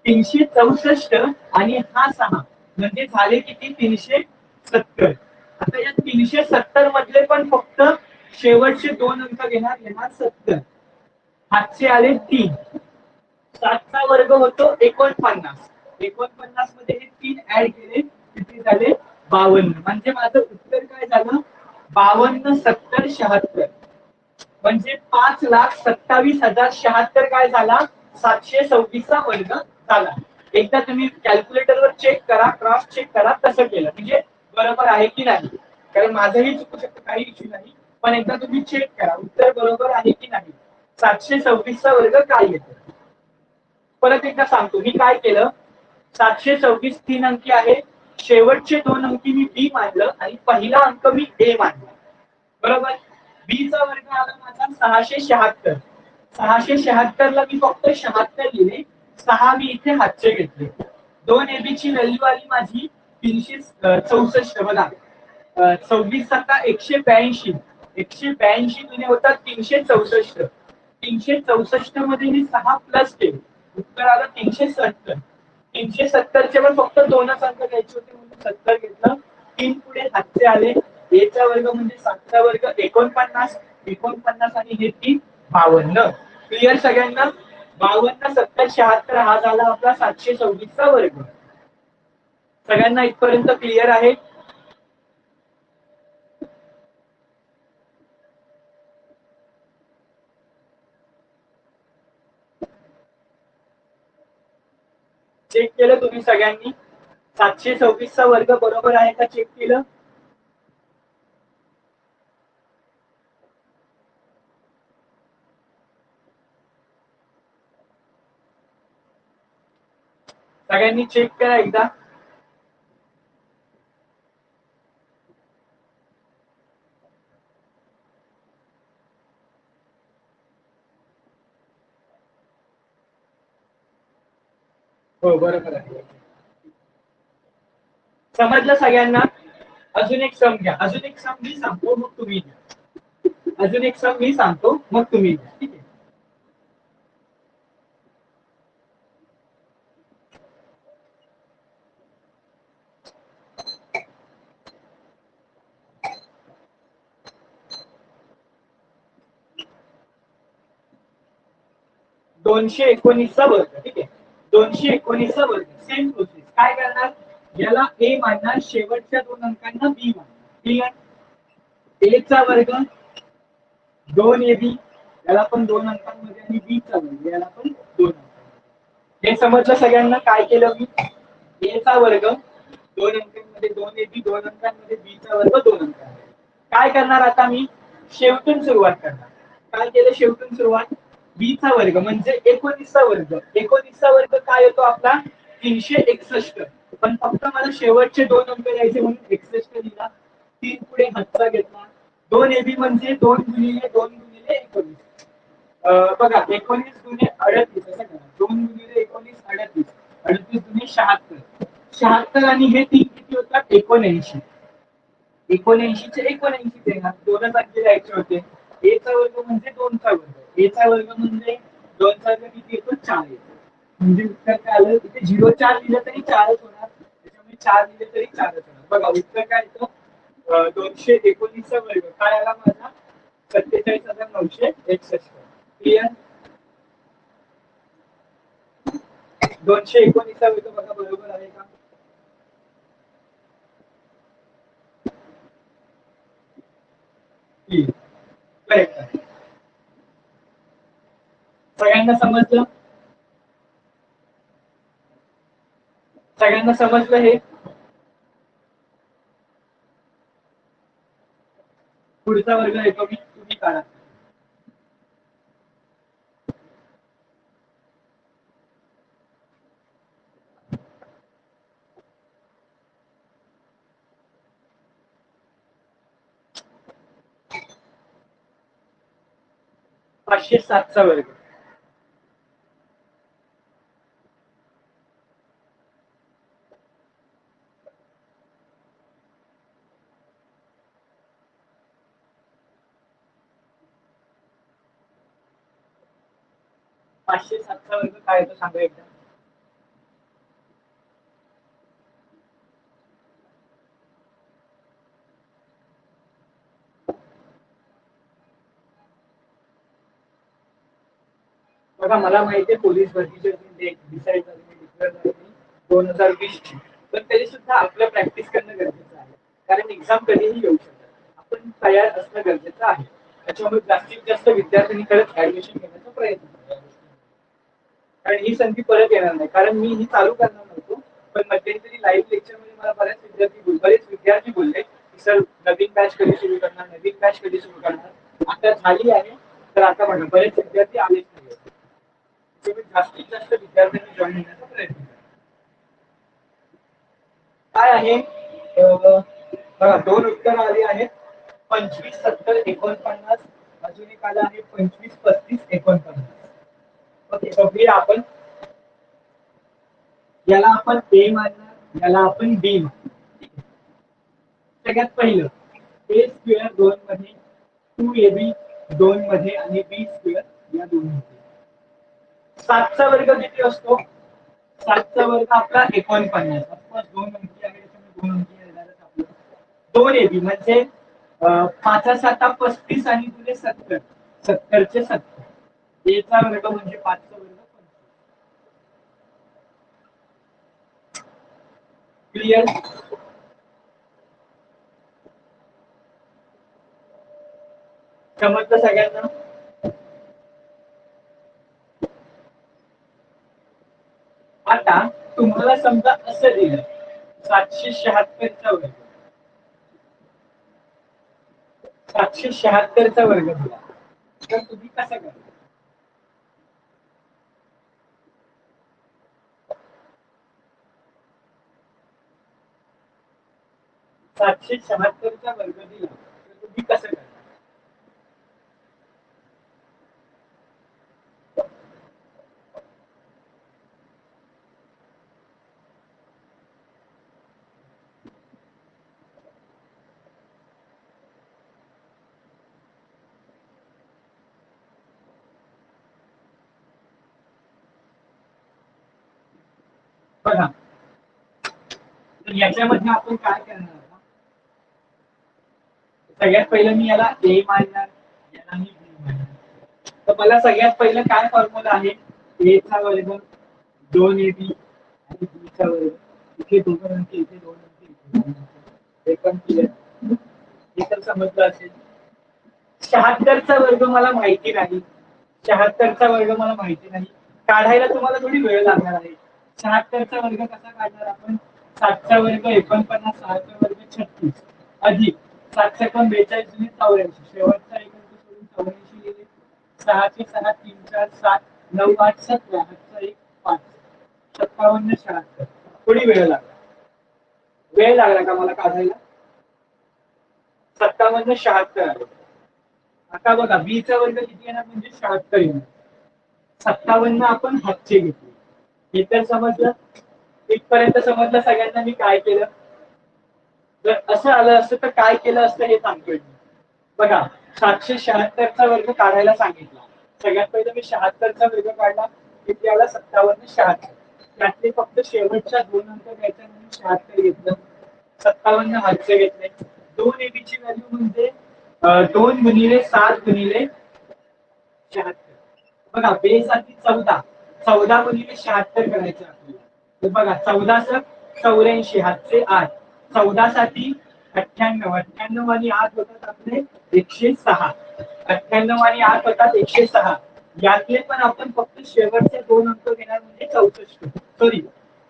364 आणि हा 6 म्हणजे झाले किती? 370. आता या 370 मधले पण फक्त शेवटचे 2 अंक घेणार. 70. हातचे आले 3. 7चा वर्ग होतो 49. 49 मध्ये हे 3 ऍड केले किती झाले? 52. म्हणजे माझं उत्तर काय झालं? 52 70 76. म्हणजे 5,27,076 काय झाला? 726 चा वर्ग झाला. एकदा तुम्ही कॅल्क्युलेटरवर चेक करा, क्रॉस चेक करा, कसं केलं म्हणजे बरोबर आहे की नाही. कारण माझंही चुकू शकतं, काही इश्यू नाही, पण एकदा तुम्ही चेक करा उत्तर बरोबर आहे की नाही. 726 चा वर्ग काय येतो. परत एकदा सांगतो मी काय केलं. 726 तीन अंकी आहे, शेवटचे दोन अंकी मी बी मानलं आणि पहिला अंक मी ए मानला. बरोबर. बी चा वर्ग आला माझा 676. 676 ला मी फक्त 76 लिहिले, 6 मी इथे हातचे घेतले. दोन एबी ची व्हॅल्यू आली माझी 364. बघा 26 × 182 गुणे होतात 364. 364 मध्ये मी 6 प्लस केले, उत्तर आलं 370. 370 चे पण फक्त दोनच अंक घ्यायचे होते म्हणून 70 घेतलं. तीन पुढे हातचे आले. ए चा वर्ग म्हणजे 7 चा वर्ग 49. 49 आणि हे 3 52. क्लिअर सगळ्यांना. 52 70 76 हा झाला आपला 726 चा वर्ग. सगळ्यांना इथपर्यंत क्लिअर आहे. चेक केलं तुम्ही सगळ्यांनी. 726 चा वर्ग बरोबर आहे का चेक केलं. सगळ्यांनी चेक करा एकदा. हो बरोबर आहे. समजलं सगळ्यांना. अजून एक सम घ्या, अजून एक सम मी सांगतो मग तुम्ही घ्या. अजून एक सम मी सांगतो मग तुम्ही घ्या. ठीक आहे. 219 चा वर्ग. ठीक आहे. 219 चा वर्ग सेम प्रोसेस. काय करणार, याला ए मानणार, शेवटच्या दोन अंकांना बी मानणार. क्लिअर. ए चा वर्ग 2ab, याला पण दोन अंकांमध्ये, आणि बी चा वर्ग याला पण दोन अंकांमध्ये. हे समजलं सगळ्यांना काय केलं मी. ए चा वर्ग दोन अंकांमध्ये 2ab, दोन अंकांमध्ये बी चा वर्ग दोन अंकांमध्ये. काय करणार आता मी, शेवटून सुरुवात करणार. काय केलं शेवटून सुरुवात. बी चा वर्ग म्हणजे 19 चा वर्ग. 19 चा वर्ग काय येतो आपला 361. पण फक्त मला शेवटचे दोन अंक द्यायचे म्हणून 61 लिहिला. तीन पुढे हातचा घेतला. दोन एबी म्हणजे 2 गुणिले बघा 19 गुणे 38 असं करा. 2 गुणिले 19 38. 38 गुणे 76. 76 आणि हे तीन किती होतात 79. 79 चे 79 देणार, दोनच अंकी द्यायचे होते. ए चा वर्ग म्हणजे 2 चा वर्ग. ए चा वर्ग म्हणजे 2 चा वर्ग किती येतो 4 येतो. म्हणजे उत्तर काय आलं इथे 0,4 लिहिलं तरी 4च होणार, त्याच्यामुळे 4 लिहिले तरी 4च होणार. बघा उत्तर काय येतं 219 चा वर्ग काय आला माझा 47,961. क्लिअर. 219 चा वर्ग बघा बरोबर आहे का. करेक्ट. सगळ्यांना समजलं. सगळ्यांना समजलं हे. पुढचा वर्ग येतो मी, तुम्ही काढा. 507 चा वर्ग. 507 चा वर्ग काय येतो सांगा एकदा. बघा मला माहिती आहे पोलीस भरतीची डेट डिसाईड झाली, डिक्लेअर झाली 2020 ची, पण तरी सुद्धा आपलं प्रॅक्टिस करणं गरजेचं आहे. कारण एक्झाम कधीही येऊ शकतात. आपण तयार असणं गरजेचं आहे. त्याच्यामुळे जास्तीत जास्त विद्यार्थ्यांनी खरंच ऍडमिशन घेण्याचा प्रयत्न करा. कारण ही संधी परत येणार नाही. कारण मी ही चालू करणार नव्हतो, पण मध्यंतरी लाईव्ह लेक्चर मध्ये मला बरेच विद्यार्थी बोलले की सर नवीन बॅच कधी सुरू करणार, नवीन बॅच कधी सुरू करणार. आता झाली आहे, तर आता बघा बरेच विद्यार्थी आलेच नाही. तुम्ही जास्तीत जास्त विद्यार्थ्यांनी जॉईन होण्याचा प्रयत्न करा. काय आहे बघा, दोन उत्तर आली आहेत. 25, 70, 49. अजून एक आलं आहे 25, 35, 49. ओके, बघूया आपण. याला आपण ए मानणार, याला आपण बी मानणार. सगळ्यात पहिलं ए स्क्वेअर 2 मध्ये, 2ab 2 मध्ये आणि बी स्क्वेअर या दोन्ही. 7चा वर्ग किती असतो? 7चा वर्ग आपला 49. ऑफकोर्स 2 अंकी आहे, त्याच्यामुळे 2 अंकी येणारच आपल्याला. 2ab म्हणजे 5 7 35 आणि तुझे 70. 70चे 70. एचा वर्ग म्हणजे 5चा वर्ग 25. क्लिअर? समजलं सगळ्यांना? आता तुम्हाला समजा असं दिलं 776चा वर्ग, 776चा वर्ग दिला, तर तुम्ही कसं करता? 776चा वर्ग दिला तर तुम्ही कसं करता? बघा, तर याच्यामध्ये आपण काय करणार? सगळ्यात पहिलं मी याला ए मानणार, याला मी बी मानणार. तर मला सगळ्यात पहिलं काय फॉर्म्युला आहे? ए चा वर्ग 2ab आणि बी चा वर्ग, इथे 2 अंकी, इथे 2 अंकी, इथे 2 अंकी. हे पण क्लिअर? हे तर समजलं असेल. 76चा वर्ग मला माहिती नाही. 76चा वर्ग मला माहिती नाही. काढायला तुम्हाला थोडी वेळ लागणार आहे. 76चा वर्ग कसा काढणार आपण? 7चा वर्ग 49, 6चा वर्ग 36 अधिक 7 सेकंद 42 आणि 84. शेवटचा एक अंक सोडून 84 गेले. 6चे 6, 3 4 7, 9 8 17. हातचा एक 5. 57 76. थोडी वेळ लागला. वेळ लागला का मला काढायला? 57 76 आले. आता बघा, बी चा वर्ग किती येणार म्हणजे 76 येणार. 57 आपण हातचे घेतले. हे तर समजलं? इथपर्यंत समजलं सगळ्यांना मी काय केलं? जर असं आलं असतं तर काय केलं असतं हे सांगतोय मी. बघा, 776चा वर्ग काढायला सांगितला. सगळ्यात पहिलं मी 76चा वर्ग काढला, किती आला? 57 76. त्यातले फक्त शेवटच्या 2 अंक घ्यायचे म्हणून 76 घेतलं. 57 हातचे घेतले. 2 एबीची व्हॅल्यू म्हणजे 2 गुणिले 7 गुणिले 76. बघा, बेसाठी 14. 14 गुणिले 76 करायचे आपल्याला. तर बघा, 14 84, हातचे 8. 14 साठी 98. 98 आणि 8 होतात आपले 106. 98 आणि 8 होतात 106. यातले पण आपण फक्त शेवटचे 2 अंक घेणार म्हणजे 64. सॉरी,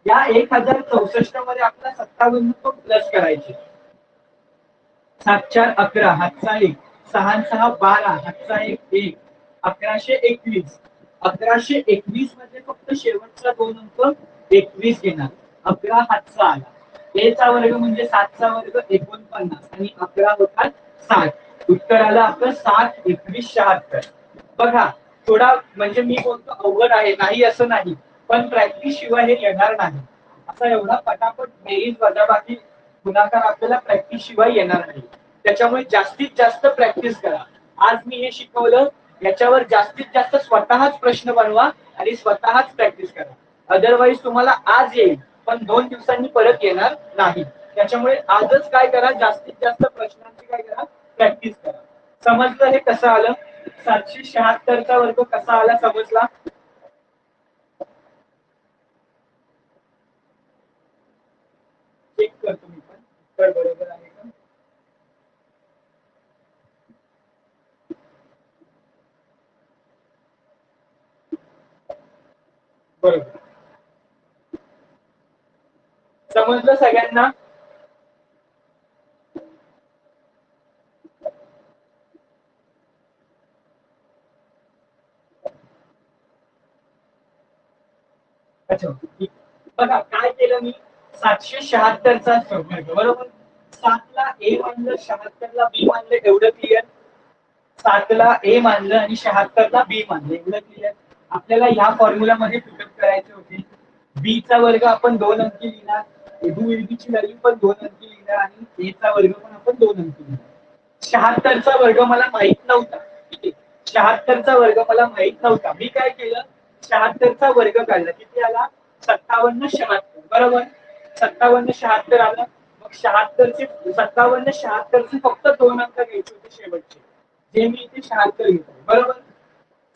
या 1064 मध्ये आपला 57 तो प्लस करायचे. 7 4 11, हातचा 1. 6 6 12, हातचा 1 1. 1121. 1121 मध्ये फक्त शेवटचा 2 अंक 21 घेणार. 11 हातचा आला. ए चा वर्ग म्हणजे 7चा वर्ग 49 आणि 11 होतात 60. उत्तर आलं आपलं 7 21 76. बघा, थोडा म्हणजे मी बोलतो अवघड आहे, नाही असं नाही, पण प्रॅक्टिस शिवाय हे येणार नाही. असा एवढा पटापट बेरीज वजाबाकी गुणाकार आपल्याला प्रॅक्टिस शिवाय येणार नाही. त्याच्यामुळे जास्तीत जास्त प्रॅक्टिस करा. आज मी हे शिकवलं, याच्यावर जास्तीत जास्त स्वतःच प्रश्न बनवा आणि स्वतःच प्रॅक्टिस करा. अदरवाईज तुम्हाला आज येईल, पण 2 दिवसांनी परत येणार नाही. त्याच्यामुळे आजच काय करा, जास्तीत जास्त प्रश्नांची काय करा, प्रॅक्टिस करा. समजलं हे कसं आलं? 776चा वर्ग कसा आला समजला? चेक करतो मी पण, उत्तर बरोबर आहे का? बरोबर. समजलं सगळ्यांना? अच्छा. बघा काय केलं मी, 776चा वर्ग बरोबर. 7ला ए मानलं, 76ला बी मानलं, एवढं क्लिअर. 7ला ए मानलं आणि 76ला बी मानलं, एवढं क्लिअर. आपल्याला ह्या फॉर्म्युलामध्ये पुटअप करायचे होते. बी चा वर्ग आपण 2 अंकी लिहिणार, ची व्हॅल्यू पण 2 अंकी लिहिणार आणि ए चा वर्ग पण आपण 2 अंकी लिहिणार. 76चा वर्ग मला माहित नव्हता. ठीक आहे, 76चा वर्ग मला माहित नव्हता. मी काय केलं, 76चा वर्ग काढला, किती आला? 5776 बरोबर. 5776 आलं. मग 76चे 5776चे फक्त 2 अंक घ्यायचे होते शेवटचे, जे मी इथे 76 घेतले बरोबर.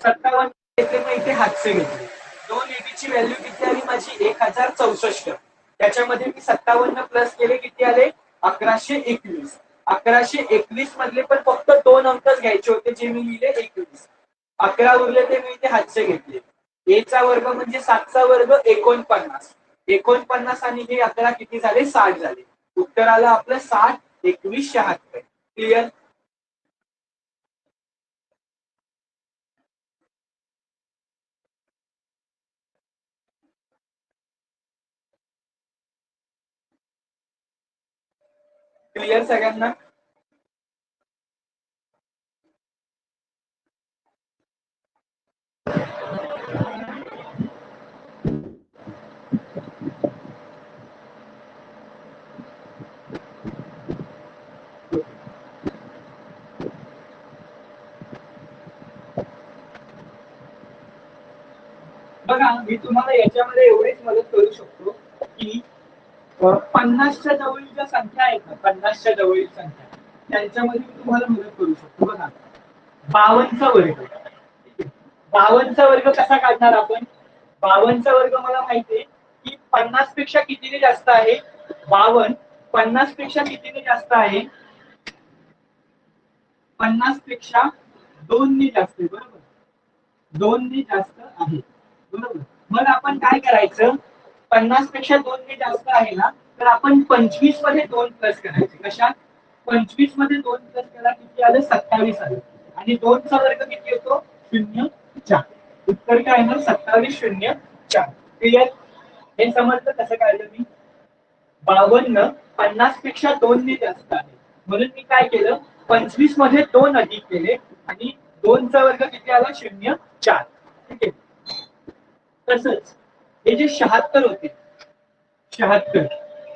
57 घेतले, मग इथे हातचे घेतले. 2 एबीची व्हॅल्यू किती आली माझी? 1064. त्याच्यामध्ये मी 57 प्लस केले, किती आले? 1121. 1121 मधले पण फक्त 2 अंकच घ्यायचे होते, जे मी लिहिले 21. 11 उरले ते मी इथे हातचे घेतले. ए चा वर्ग म्हणजे 7चा वर्ग 49. 49 आणि हे 11 किती झाले? 60 झाले. उत्तर आलं आपलं 60, 21, 76. क्लिअर? क्लिअर सगळ्यांना? बघा मी तुम्हाला याच्यामध्ये एवढीच मदत करू शकतो की 50च्या जवळील संख्या आहेत ना, 50च्या जवळील संख्या, त्यांच्यामध्ये मी तुम्हाला मदत करू शकतो. बघा 52चा वर्ग, 52चा वर्ग कसा काढणार आपण? 52चा वर्ग मला माहिती आहे की 50 पेक्षा कितीने जास्त आहे? 52 50 पेक्षा कितीने जास्त आहे? 50 पेक्षा 2 ने जास्त आहे बरोबर. 2 ने जास्त आहे बरोबर. मग आपण काय करायचं, 50 पेक्षा 2 ने जास्त आहे ना, तर आपण 25 मध्ये 2 प्लस करायचे. कशात? 25 मध्ये 2 प्लस करा, किती आलं? 27 आलं. आणि 2 चा वर्ग किती येतो? 0,4. उत्तर काय येणार? 27,0,4. क्लिअर? हे समजलं कसं काढलं मी? 52 50 पेक्षा 2 ने जास्त आहे, म्हणून मी काय केलं, 25 मध्ये 2 अधिक केले आणि 2 चा वर्ग किती आला? 0,4. ठीक आहे. तसंच हे जे 76 होते, 76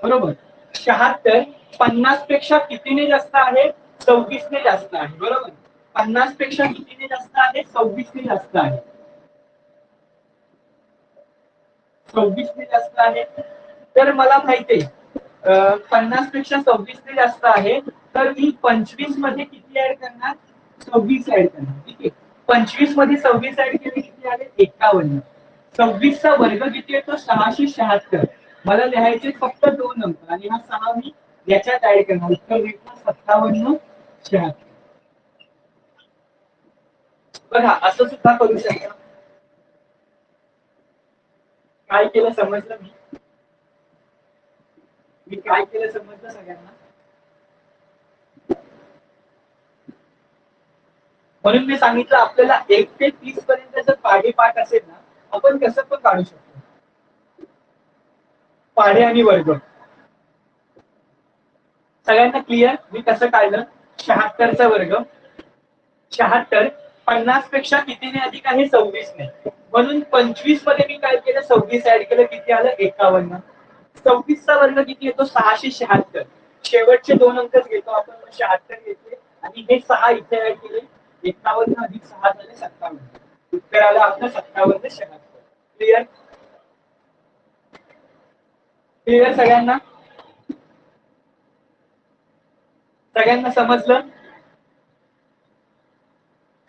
बरोबर. 76 50 पेक्षा कितीने जास्त आहे? 26 ने जास्त आहे बरोबर. 50 पेक्षा कितीने जास्त आहे? 26 ने जास्त आहे. 26 ने जास्त आहे. तर मला माहिती आहे 50 पेक्षा 26 ने जास्त आहे, तर मी 25 मध्ये किती ऍड करणार? 26 ऍड करणार. ठीक आहे. 25 मध्ये 26 ऍड केले, किती आले? 51. 26 चा वर्ग किती येतो? 676. मला लिहायचे फक्त 2 अंक आणि हा 6 मी याच्यात ऍड करणार. उत्तर भेटणार 57,76. बघा असं सुद्धा करू शकता. काय केलं समजलं मी काय केलं समजलं सगळ्यांना? म्हणून मी सांगितलं आपल्याला 1 ते 30 पर्यंत जर पाढे पाठ असेल ना, आपण कसं पण काढू शकतो पाढे आणि वर्ग. सगळ्यांना क्लिअर मी कसं काढलं? 76चा वर्ग, 76 50 पेक्षा कितीने अधिक आहे? 26 ने. म्हणून 25 मध्ये मी काय केलं? 26 ऍड केलं, किती आलं? 51. 26 चा वर्ग किती येतो? 676. शेवटचे 2 अंकच घेतो आपण, 76 घेतले आणि हे 6 इथे ऍड केले. 51 अधिक 6 झाले 57. उत्तर आलं आपलं 57,76. क्लिअर? क्लिअर सगळ्यांना? सगळ्यांना समजलं?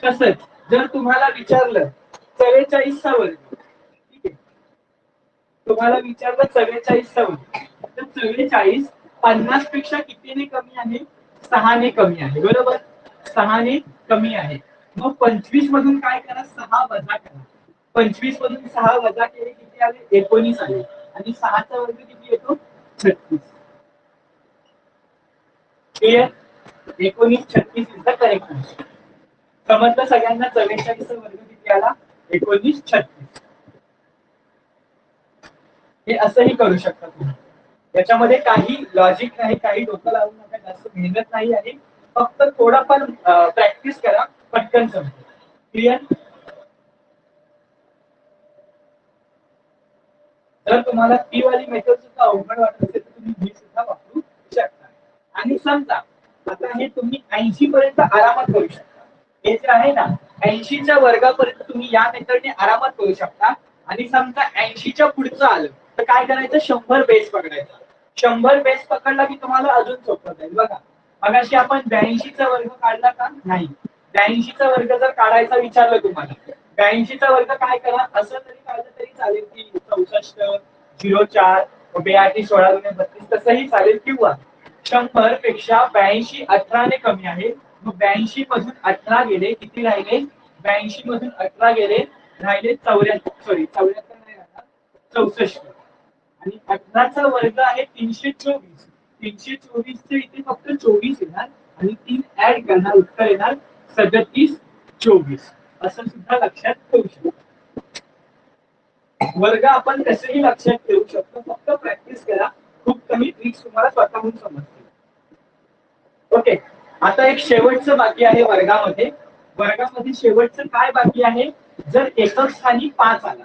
तसंच जर तुम्हाला विचारलं 44चा वर्ग, ठीक आहे, तुम्हाला विचारलं 44चा वर्ग, तर 44 50 पेक्षा कितीने कमी आहे? 6 ने कमी आहे बरोबर. 6 ने कमी आहे. मग 25 मधून काय करा? 6 वजा करा. 25 मधून 6 वजा केले, किती किती आले 19 आले आणि 6चा वर्ग किती येतो 36. Clear? 19 36 is the correct answer. समजलं सगळ्यांना? 44चा वर्ग किती आला 19 36. हे असंही करू शकता तुम्ही. याच्यामध्ये काही लॉजिक नाही, काही डोकं लावू नका, जास्त मेहनत नाही आहे. फक्त थोडा पण प्रॅक्टिस करा, पटकन समजेल. क्लिअर? जर तुम्हाला ती वाली मेथड सुद्धा अवघड वाटत असेल तर तुम्ही ही सुद्धा वापरू शकता. आणि समजा आता हे तुम्ही 80 पर्यंत आरामात करू शकता. हे जे आहे ना 80च्या वर्गापर्यंत तुम्ही या मेथडने आरामात करू शकता. आणि समजा 80च्या पुढचं आलं तर काय करायचं 100 बेस पकडायचा. 100 बेस पकडला की तुम्हाला अजून सोपं जाईल. बघा मगाशी आपण 82चा वर्ग काढला का नाही. 82चा वर्ग जर काढायचा विचारलं तुम्हाला 82चा वर्ग काय करा असं जरी काढलं तरी चालेल की 64 04 82 16 32 तसंही चालेल. किंवा 100 पेक्षा 82 18 ने कमी आहे. मग 82 मधून 18 गेले किती राहिले 82 मधून 18 गेले राहिले 74 नाही राहणार 64. आणि 18चा वर्ग आहे 324. 324 चे इथे फक्त 24 येणार आणि 3 ऍड करणार उत्तर येणार 37 24. असं सुद्धा लक्षात ठेवू शकतो. वर्ग आपण कसेही लक्षात ठेवू शकतो. फक्त प्रॅक्टिस करा. खूप कमी ट्रिक्स तुम्हाला स्वतःहून समजतील. ओके. आता एक शेवटचं बाकी आहे वर्गामध्ये. वर्गामध्ये शेवटचं काय बाकी आहे. जर एकक स्थानी 5 आला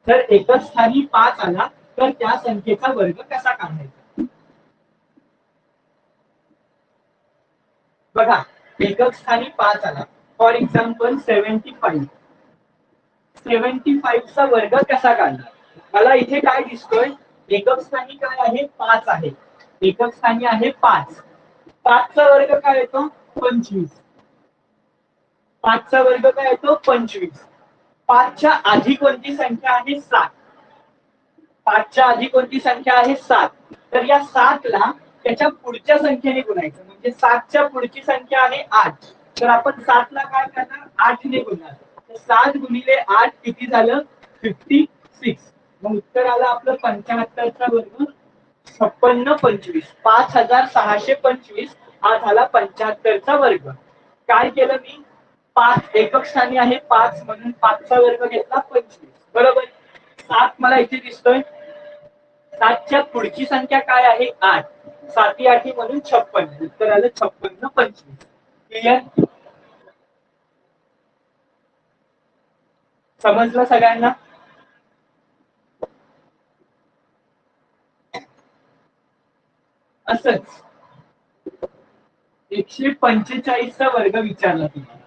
तर एकच स्थानी 5 आला तर त्या संख्येचा वर्ग कसा काढायचा. बघा एकक स्थानी 5 आला. For example 75. 75 चा वर्ग कसा काढणार. मला इथे काय दिसतोय एकक स्थानी काय आहे 5 आहे. एकक स्थानी आहे 5. 5 चा वर्ग काय येतो 25. 5 चा वर्ग काय येतो 25. 5 च्या आधी कोणती संख्या आहे 7. 5 च्या आधी कोणती संख्या आहे 7. तर या 7 ला त्याच्या पुढच्या संख्येने गुणायचं. म्हणजे 7 च्या पुढची संख्या आहे 8. तर आपण 7 ला काय करणार 8 ने गुणणार. 7 गुणिले 8 किती झालं 56. मग उत्तर आलं आपलं 75चा वर्ग 56 25. 5625 हा झाला 75चा वर्ग. काय केलं मी 5 एकक स्थानी आहे 5 म्हणून 5 चा वर्ग घेतला 25. बरोबर. 7 मला इथे दिसतोय. 7 च्या पुढची संख्या काय आहे 8. 7 8 म्हणून 56. उत्तर आलं 56 25. क्लिअर? समजलं सगळ्यांना? असंच 145 चा वर्ग विचारला तुम्हाला.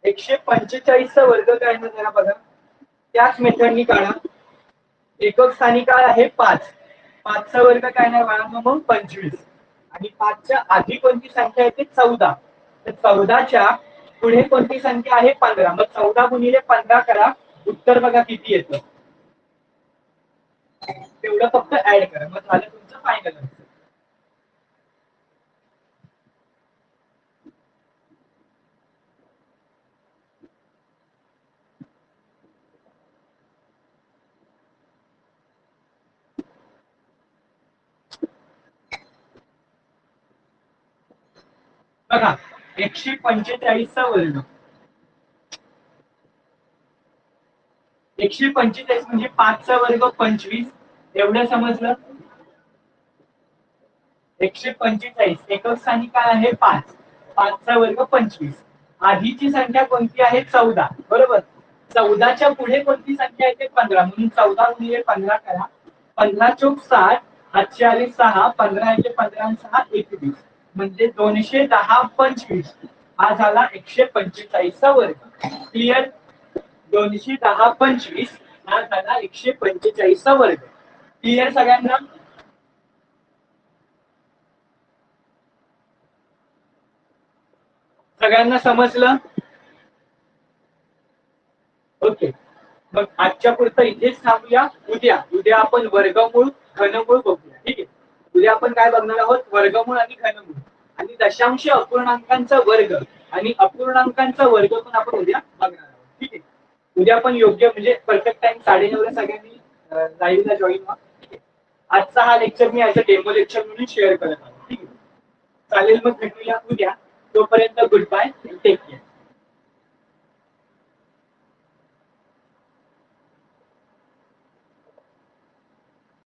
145 चा वर्ग काढणं जरा बघा. त्याच मेथडनी काढा. एकक स्थानी काय आहे 5. 5 चा वर्ग काय नाही बाळांनो मग 25. आणि 5 च्या आधी कोणती संख्या येते 14. तर 14च्या पुढे कोणती संख्या आहे 15. मग 14 गुणिले 15 करा. उत्तर बघा किती येतं. तेवढं फक्त ऍड करा. मग झालं तुमचं फायनल आन्सर. बघा 145 चा वर्ग. 145 म्हणजे 5 चा वर्ग 25. एवढं समजलं. 145 एकक स्थानी काय आहे 5. 5 चा वर्ग 25. आधीची संख्या कोणती आहे 14. बरोबर. 14च्या पुढे कोणती संख्या येते 15. म्हणून 14 गुणिले 15 करा. 15 चोक 60. 8 आले 6. 15 येते 15 6 21. म्हणजे 210 25. हा झाला 145 चा वर्ग. क्लिअर? 210 25 हा झाला 145 चा वर्ग. क्लिअर सगळ्यांना? सगळ्यांना समजलं? ओके. मग आजच्या पुरतं इथेच थांबूया. उद्या आपण वर्गमूळ घनमूळ बघूया. ठीक आहे. उद्या आपण काय बघणार आहोत वर्गमूळ आणि घनमूळ आणि दशांश अपूर्णांकांचा वर्ग आणि अपूर्णांकांचा वर्ग पण आपण उद्या बघणार आहोत. उद्या पण योग्य म्हणजे परफेक्ट टाइम 9:30 ला सगळ्यांनी लाईव्हला जॉईन व्हा. आजचा हा lecture me as a demo lecture म्हणून शेअर करत आहे. ठीक आहे, चालेल, मग भेटूया उद्या. तोपर्यंत गुड बाय, टेक केअर.